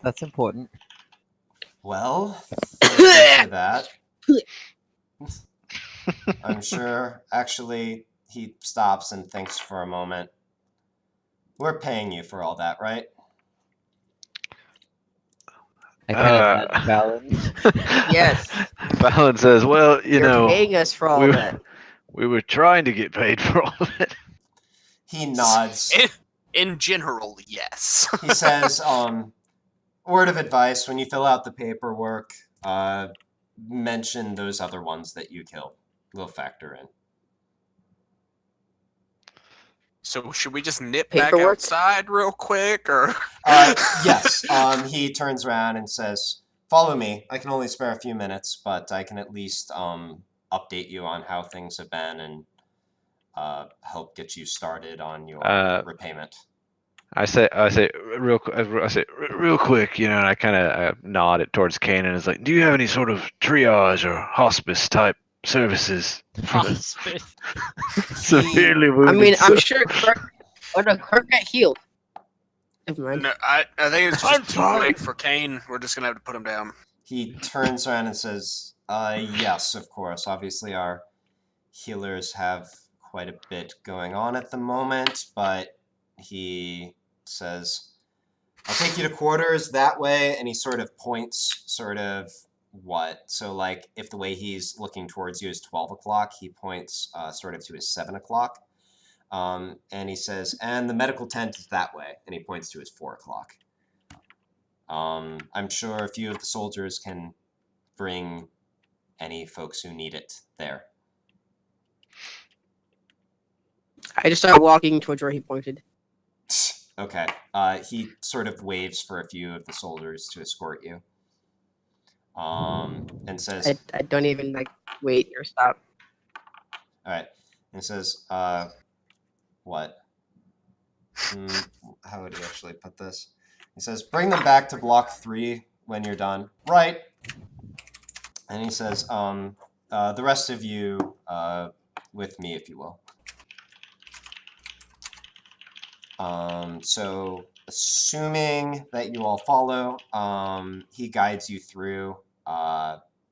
That's important. Well, thank you for that. I'm sure. Actually, he stops and thinks for a moment. "We're paying you for all that, right?" I kind of balance. Yes. Fallon says, "Well, You're paying us for all we, that. we were trying to get paid for all of it." He nods. In general, yes. He says, word of advice, when you fill out the paperwork, mention those other ones that you killed. They'll factor in. So should we just nip back Paperwork? outside real quick, or? Yes. He turns around and says, follow me. I can only spare a few minutes, but I can at least update you on how things have been and help get you started on your repayment. I say real quick, and I kind of nod it towards Kane, and it's like, do you have any sort of triage or hospice type services? Hospice. Severely wounded. I mean, I'm sure Kirk got healed. Never mind. No, I think it's just too late for Kane. We're just gonna have to put him down. He turns around and says, yes, of course. Obviously, our healers have quite a bit going on at the moment, but he says, I'll take you to quarters that way, and he sort of points what? So, like, if the way he's looking towards you is 12 o'clock, he points sort of to his 7 o'clock. And he says, and the medical tent is that way, and he points to his 4 o'clock. I'm sure a few of the soldiers can bring any folks who need it there. I just started walking towards where he pointed. Okay. He sort of waves for a few of the soldiers to escort you. And says, I don't even wait or stop. all right. And says, what? How would he actually put this? He says, bring them back to block 3 when you're done. Right. And he says, the rest of you with me, if you will. So assuming that you all follow, he guides you through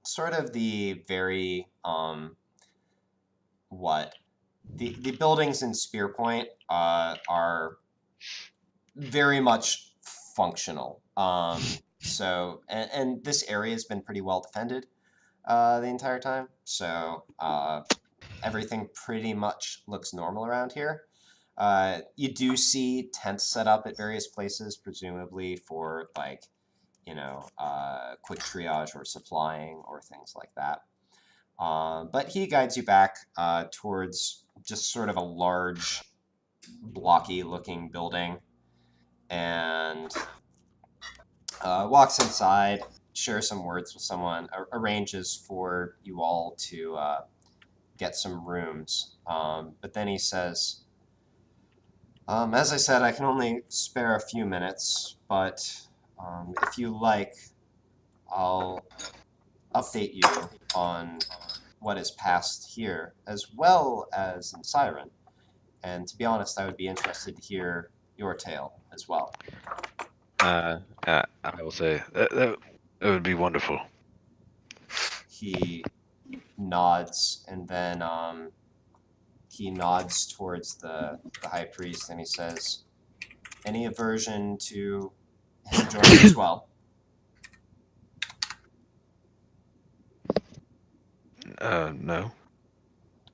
sort of the very the buildings in Spear Point are very much functional. So and this area has been pretty well defended the entire time. So everything pretty much looks normal around here. You do see tents set up at various places, presumably for quick triage or supplying or things like that. But he guides you back towards just sort of a large, blocky-looking building, and walks inside, shares some words with someone, arranges for you all to get some rooms. But then he says, as I said, I can only spare a few minutes, but if you like, I'll update you on what is passed here, as well as in Siren. And to be honest, I would be interested to hear your tale as well. I will say that would be wonderful. He nods, and then he nods towards the high priest, and he says, any aversion to him joining as well? No.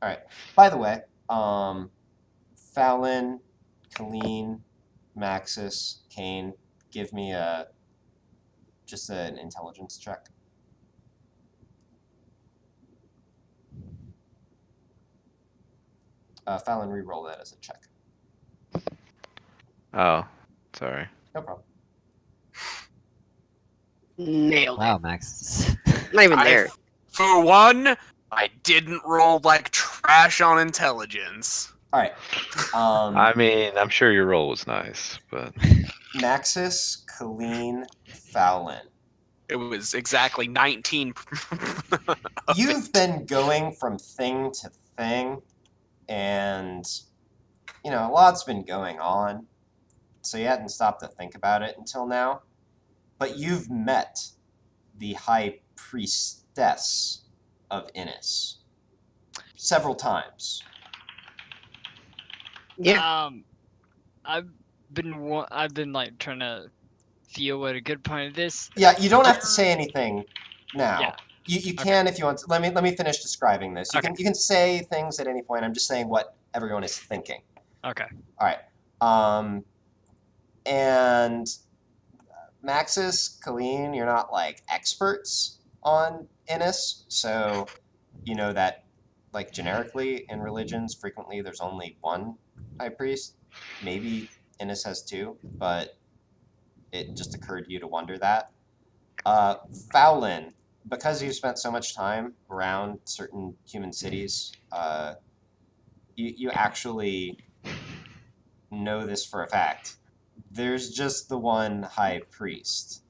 All right. By the way, Fallon, Colleen, Maxis, Kane, give me just an intelligence check. Fallon, re-roll that as a check. Oh, sorry. No problem. Nailed Wow, it. Max. Not even there. For one, I didn't roll like trash on intelligence. All right. I mean, I'm sure your roll was nice, but Maxis, Colleen, Fallon. It was exactly 19. You've been going from thing to thing, and a lot's been going on, so you hadn't stopped to think about it until now. But you've met the High Priestess of Innis several times. Yeah. I've been like trying to feel what a good point of this. Yeah, you don't have to say anything now. Yeah. You can if you want to. Let me finish describing this. You can say things at any point. I'm just saying what everyone is thinking. Okay. All right. And Maxis, Colleen, you're not like experts on Innis, so you know that like generically in religions, frequently there's only one high priest. Maybe Innis has two, but it just occurred to you to wonder that. Fowlin, because you spent so much time around certain human cities, you actually know this for a fact. There's just the one high priest.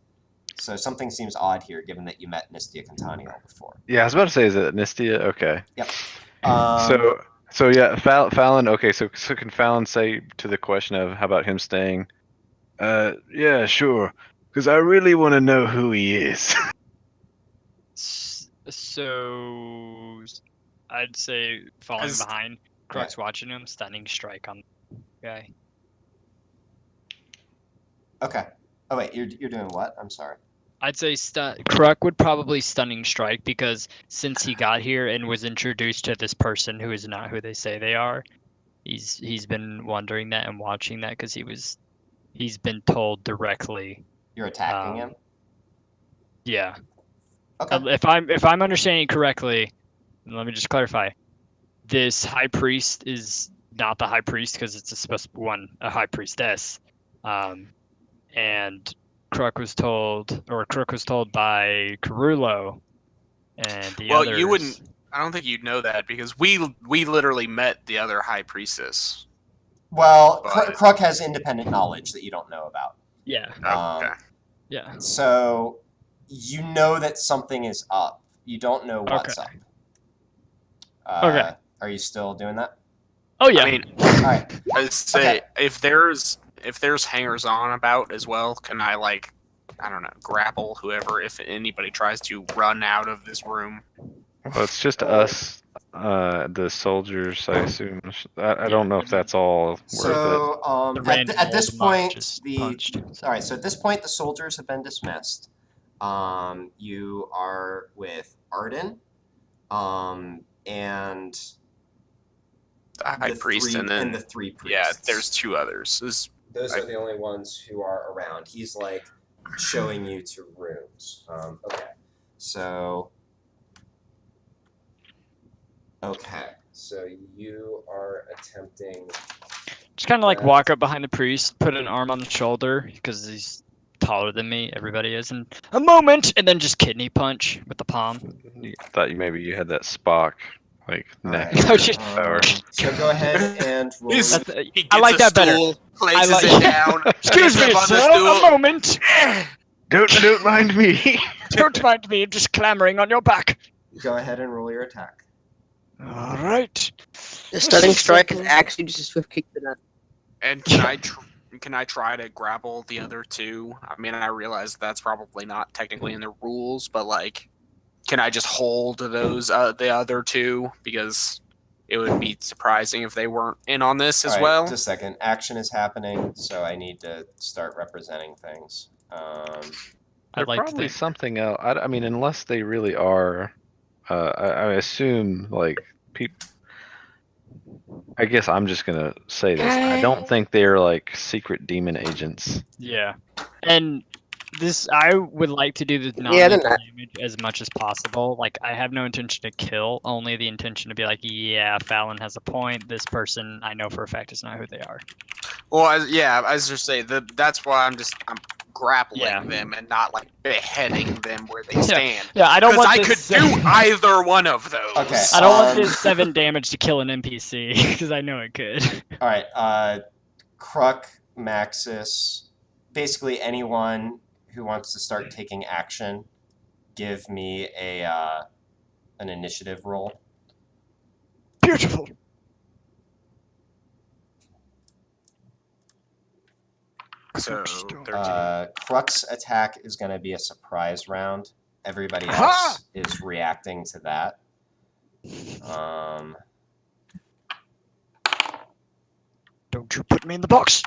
So something seems odd here, given that you met Nistia Cantaniel before. Yeah, I was about to say, is it Nistia? Okay. Yep. So yeah, Fallon. Okay, so can Fallon say to the question of how about him staying? Yeah, sure. Because I really want to know who he is. So I'd say falling As- behind. Crux watching him, stunning strike on the guy. Okay. Oh wait, you're doing what? I'm sorry. I'd say Kruk would probably stunning strike because since he got here and was introduced to this person who is not who they say they are, he's been wondering that and watching that because he's been told directly. You're attacking him? Yeah. Okay. If I'm understanding correctly, let me just clarify. This high priest is not the high priest because it's supposed to be a high priestess, and Kruk was told by Carulo and the others. Well, you wouldn't. I don't think you'd know that because we literally met the other high priestess. Well, But- Kruk has independent knowledge that you don't know about. Yeah. Okay. Yeah. So you know that something is up. You don't know what's Okay. up. Okay. Are you still doing that? Oh yeah. I mean, All right. I'd say Okay. if there's hangers on about as well, can I like, I don't know, grapple whoever if anybody tries to run out of this room? Well, it's just us, the soldiers, I assume. I don't know if that's all worth it. So The random at this old monk point, just the punched. all right. So at this point, the soldiers have been dismissed. You are with Arden, and The high priest, and then the three priests. yeah, there's two others. Those are the only ones who are around. He's like showing you to rooms. Okay. So you are attempting. Just kind of like walk up behind the priest, put an arm on the shoulder because he's taller than me. Everybody is in a moment, and then just kidney punch with the palm. I thought maybe you had that Spock, like, neck. Alright. Oh, shit. Power. So go ahead and roll. He's- That's- He I gets like a that better. stool, places like- it down. Excuse gets me, up on the sir. stool. A moment. Don't mind me. Don't mind me. I'm just clamoring on your back. Go ahead and roll your attack. All right. The stunning strike is actually just a swift kick to the nuts. And can I try to grapple the other two? I mean, I realize that's probably not technically in the rules, but like, can I just hold those the other two because it would be surprising if they weren't in on this as All right, well. Just a second. Action is happening, so I need to start representing things. There's I'd like to probably think. something else. I mean, unless they really are, I assume like people. I guess I'm just gonna say this. I don't think they're like secret demon agents. Yeah. And this, I would like to do the Yeah, they're non-lethal not. damage as much as possible. Like, I have no intention to kill, only the intention to be like, yeah, Fallon has a point. This person, I know for a fact, is not who they are. Well, I was just say that's why I'm grappling Yeah. them and not like beheading them where they stand. Yeah, I don't Because want I could this, do either one of those. Okay. I don't want this 7 damage to kill an NPC, because I know it could. All right. Kruk, Maxis, basically anyone who wants to start taking action, give me an initiative roll. Beautiful. So Oops, 13. Kruk's attack is going to be a surprise round. Everybody else Aha! is reacting to that. Don't you put me in the box.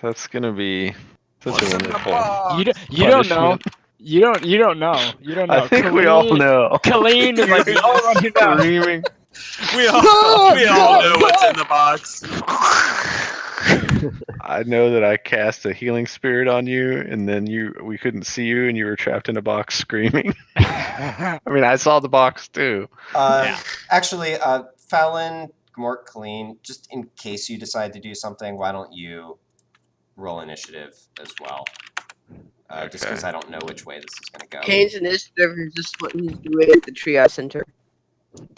That's gonna be such What's a in the wonderful. box? You don't know. punishment. You don't know. You don't know. I think we all know. Colleen is like, You're oh, running down. screaming. We all know what's in the box. I know that I cast a healing spirit on you, and then we couldn't see you, and you were trapped in a box screaming. I mean, I saw the box too. Actually, Fallon, Gmort, Colleen, just in case you decide to do something, why don't you roll initiative as well? Just because I don't know which way this is going to go. Kane's initiative is just what he's doing at the triage center.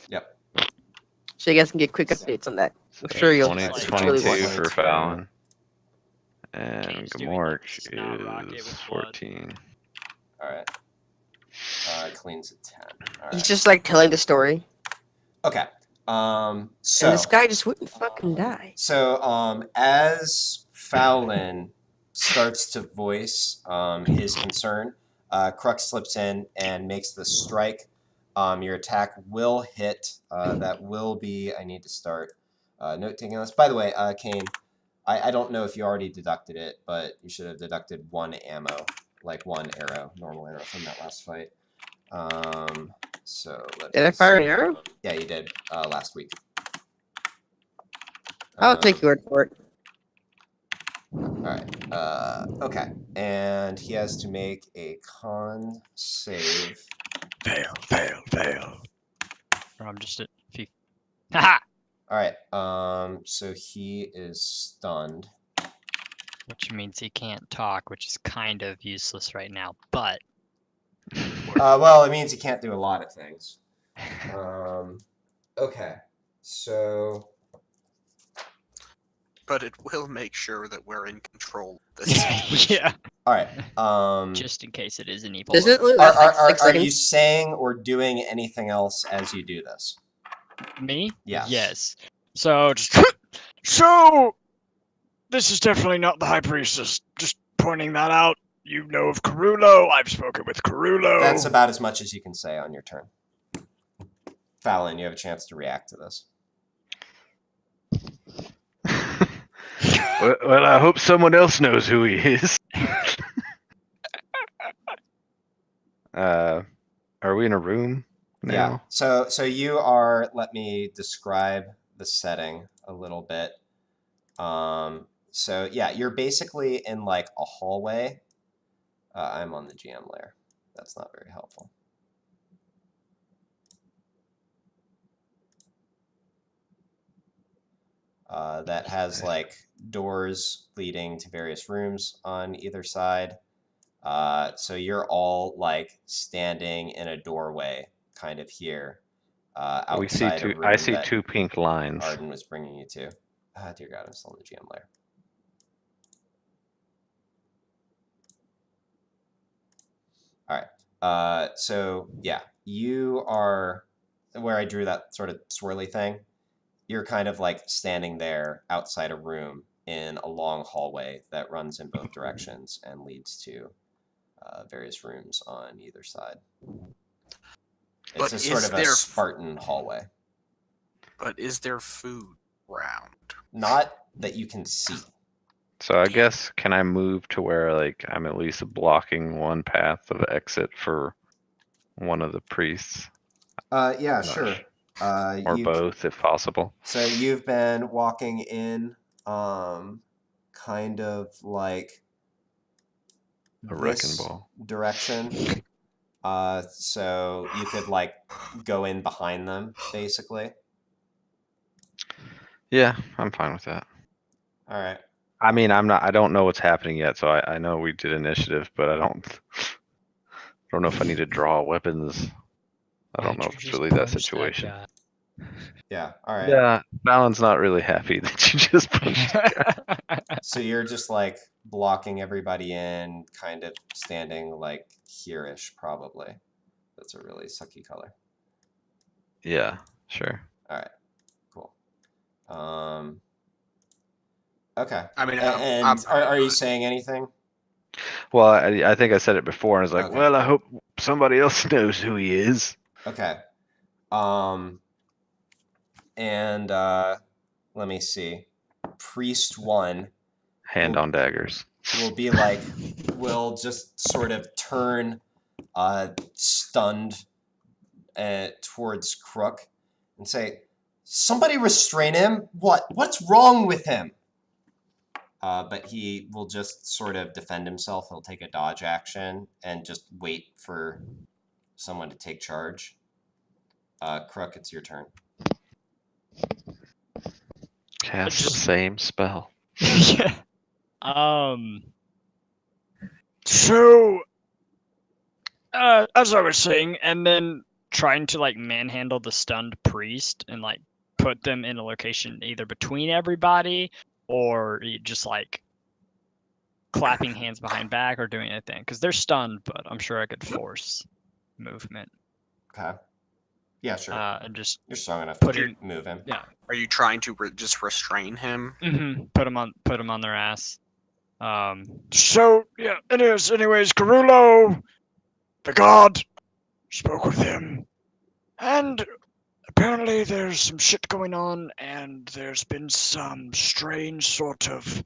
Yep. So you guys can get quick updates on that. So I'm sure you'll. 20, it's 22 really for Fallon. And Kane's doing Gamork the snot rocket is with blood. 14. All right. Colleen's at 10. All He's right. just like telling the story, Okay. So and this guy just wouldn't fucking die. So, as Fallon starts to voice his concern, Crux slips in and makes the strike. Your attack will hit. That will be. I need to start note taking this. By the way, Kane, I don't know if you already deducted it, but you should have deducted one ammo, like one arrow, normal arrow from that last fight. So Did I fire an arrow? Yeah, you did last week. I'll take your word for it. Alright, okay. And he has to make a con save. Fail. Or I'm just at 50. Haha! Alright, so he is stunned. Which means he can't talk, which is kind of useless right now, but. Well, it means he can't do a lot of things. Okay, so... But it will make sure that we're in control of this. Yeah. Alright, Just in case it is an evil. Does it last like 6 are seconds? you saying or doing anything else as you do this? Me? Yes. Yes. So, so this is definitely not the High Priestess. Just pointing that out. You know of Carulo. I've spoken with Carulo. That's about as much as you can say on your turn. Fallon, you have a chance to react to this. Well, I hope someone else knows who he is. Are we in a room now? Yeah. So you are. Let me describe the setting a little bit. So yeah, you're basically in like a hallway. I'm on the GM layer. That's not very helpful. That has like doors leading to various rooms on either side. So you're all like standing in a doorway, kind of here, We see outside a two. room I see that two pink lines. Arden was bringing you to. Dear God, I'm still in the GM layer. All right. So yeah, you are where I drew that sort of swirly thing. You're kind of like standing there outside a room in a long hallway that runs in both directions and leads to various rooms on either side. It's But a sort is of a there- Spartan hallway. But is there food around? Not that you can see. So I guess, can I move to where like I'm at least blocking one path of exit for one of the priests, Yeah, sure. or both if possible? So you've been walking in, kind of like A wrecking this ball. direction. So you could like go in behind them, basically. Yeah, I'm fine with that. All right. I mean, I don't know what's happening yet, so I know we did initiative, but I don't know if I need to draw weapons. I don't know if it's really that situation. Yeah. All right. Yeah, Fallon's not really happy that you just punched. So you're just like blocking everybody in, kind of standing like here-ish, probably. That's a really sucky color. Yeah, sure. All right. Cool. Okay. I mean, And are you saying anything? Well, I think I said it before, and I was like, Okay. well, I hope somebody else knows who he is. Okay. And let me see. Priest 1 Hand on daggers. will be like, will just sort of turn stunned towards Crook and say, "Somebody restrain him! What's wrong with him?" But he will just sort of defend himself. He'll take a dodge action and just wait for someone to take charge. Crook, it's your turn. Cast the same spell. Yeah. So, as I was saying, and then trying to like manhandle the stunned priest and like put them in a location either between everybody or just like clapping hands behind back or doing anything because they're stunned, but I'm sure I could force movement. Okay. Yeah, sure. And just You're strong enough put to him- move him. yeah. Are you trying to just restrain him? put them on their ass. So yeah, anyways, Carulo, the god, spoke with him, and apparently there's some shit going on, and there's been some strange sort of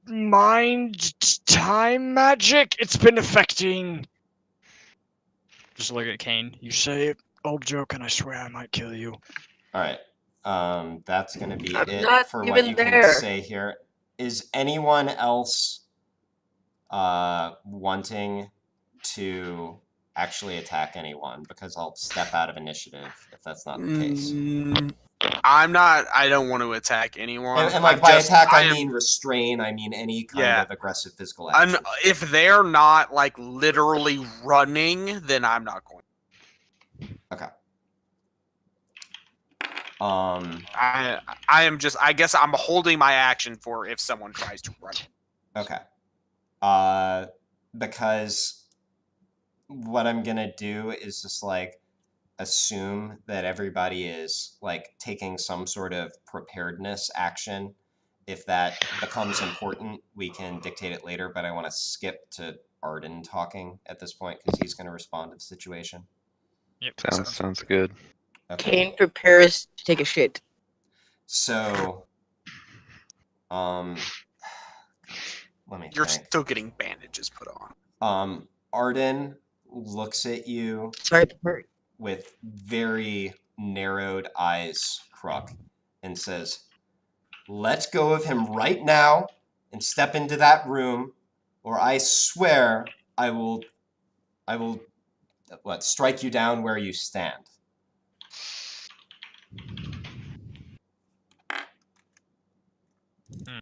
mind time magic. It's been affecting. Just look at Kane. You say it, old joke, and I swear I might kill you. All right. That's going to be I'm it not for what even you there. can say here. Is anyone else wanting to actually attack anyone? Because I'll step out of initiative if that's not the case. I'm not. I don't want to attack anyone. And like by attack, I mean restrain. I mean any kind of aggressive physical action. If they're not like literally running, then I'm not going. Okay. I am just. I guess I'm holding my action for if someone tries to run. Okay. Because what I'm gonna do is just like assume that everybody is like taking some sort of preparedness action. If that becomes important, we can dictate it later, but I want to skip to Arden talking at this point because he's going to respond to the situation. Yep. Sounds good. Okay. Kane prepares to take a shit. So, let me You're think. still getting bandages put on. Arden looks at you Sorry, prepare. with very narrowed eyes, Crook, and says, "Let go of him right now and step into that room, or I swear I will strike you down where you stand."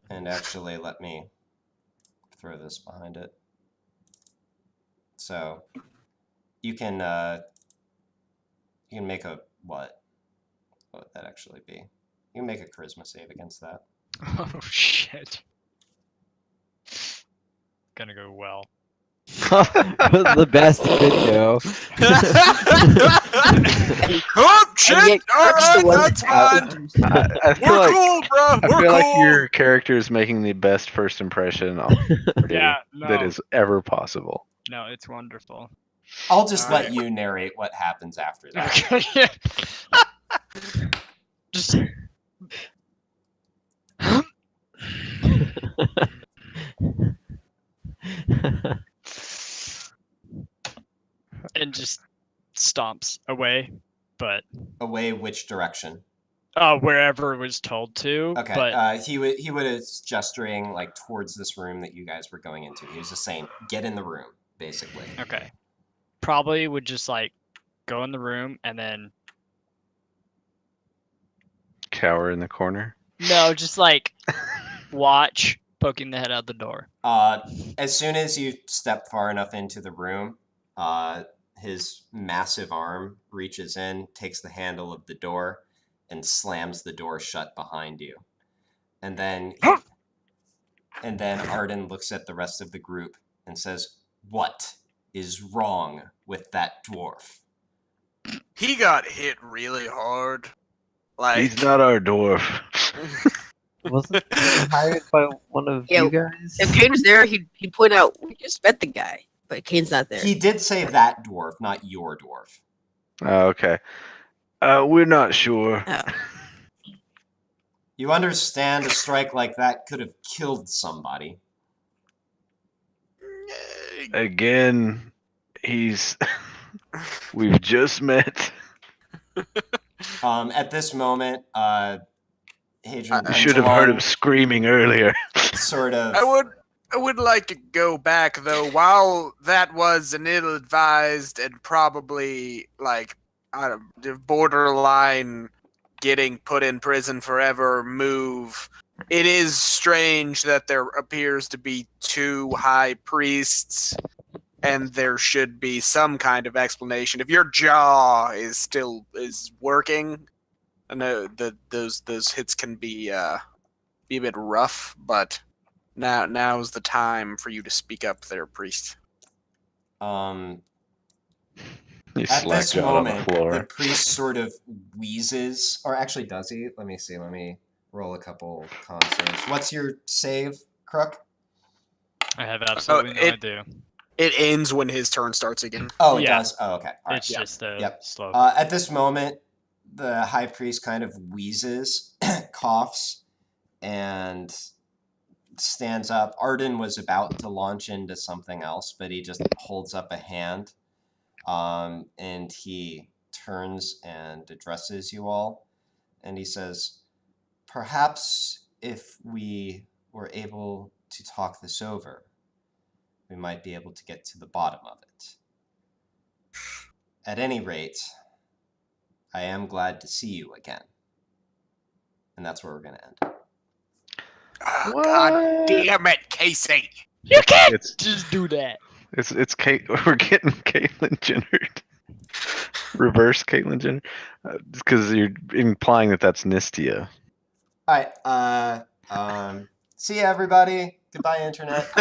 And actually, let me throw this behind it. So you can make a what? What would that actually be? You can make a charisma save against that. Oh shit. Gonna go well. The best video. Oh shit! get All cursed the right, one that's that- fine. I feel We're like cool, bro. I We're feel cool. like your character is making the best first impression Yeah, no. that is ever possible. No, it's wonderful. I'll just let Alright. you narrate what happens after that. Okay. Yeah. Just. And just stomps away, but Away which direction? wherever it was told to. Okay. But He was gesturing like towards this room that you guys were going into. He was just saying, "Get in the room," basically. okay, probably would just like go in the room and then Cower in the corner. no, just like watch, poking the head out the door. As soon as you step far enough into the room, his massive arm reaches in, takes the handle of the door, and slams the door shut behind you. And then Arden looks at the rest of the group and says, "What is wrong with that dwarf?" He got hit really hard. Like He's not our dwarf. Wasn't he hired by one of Yeah, you guys? If Kane was there, he'd point out, we just met the guy. But Kane's not there. He did say that dwarf, not your dwarf. Oh, okay. We're not sure. Oh. You understand a strike like that could have killed somebody. Again, we've just met. At this moment, Hadrian You should have heard him Pentalon screaming earlier. sort of. I would like to go back though. While that was an ill-advised and probably like borderline getting put in prison forever move, it is strange that there appears to be 2 high priests, and there should be some kind of explanation. If your jaw is working, I know that those hits can be a bit rough, but now's the time for you to speak up there, priest. He At this slacked out on the moment, floor. the priest sort of wheezes, or actually does he? Let me see. Let me roll a couple con saves. What's your save, Crook? I have absolutely no idea. It ends when his turn starts again. Oh, it Yeah. does? Oh, okay. All right. It's just a Yep. slow. At this moment, the high priest kind of wheezes, coughs, and stands up. Arden was about to launch into something else, but he just holds up a hand. And he turns and addresses you all, and he says, perhaps if we were able to talk this over, we might be able to get to the bottom of it. At any rate, I am glad to see you again. And that's where we're going to end. Oh, God damn it, Casey! You can't It's just do that. it's Kate. We're getting Caitlyn Jenner. Reverse Caitlyn Jenner, because you're implying that that's Nistia. All right. See ya, everybody. Goodbye, Internet.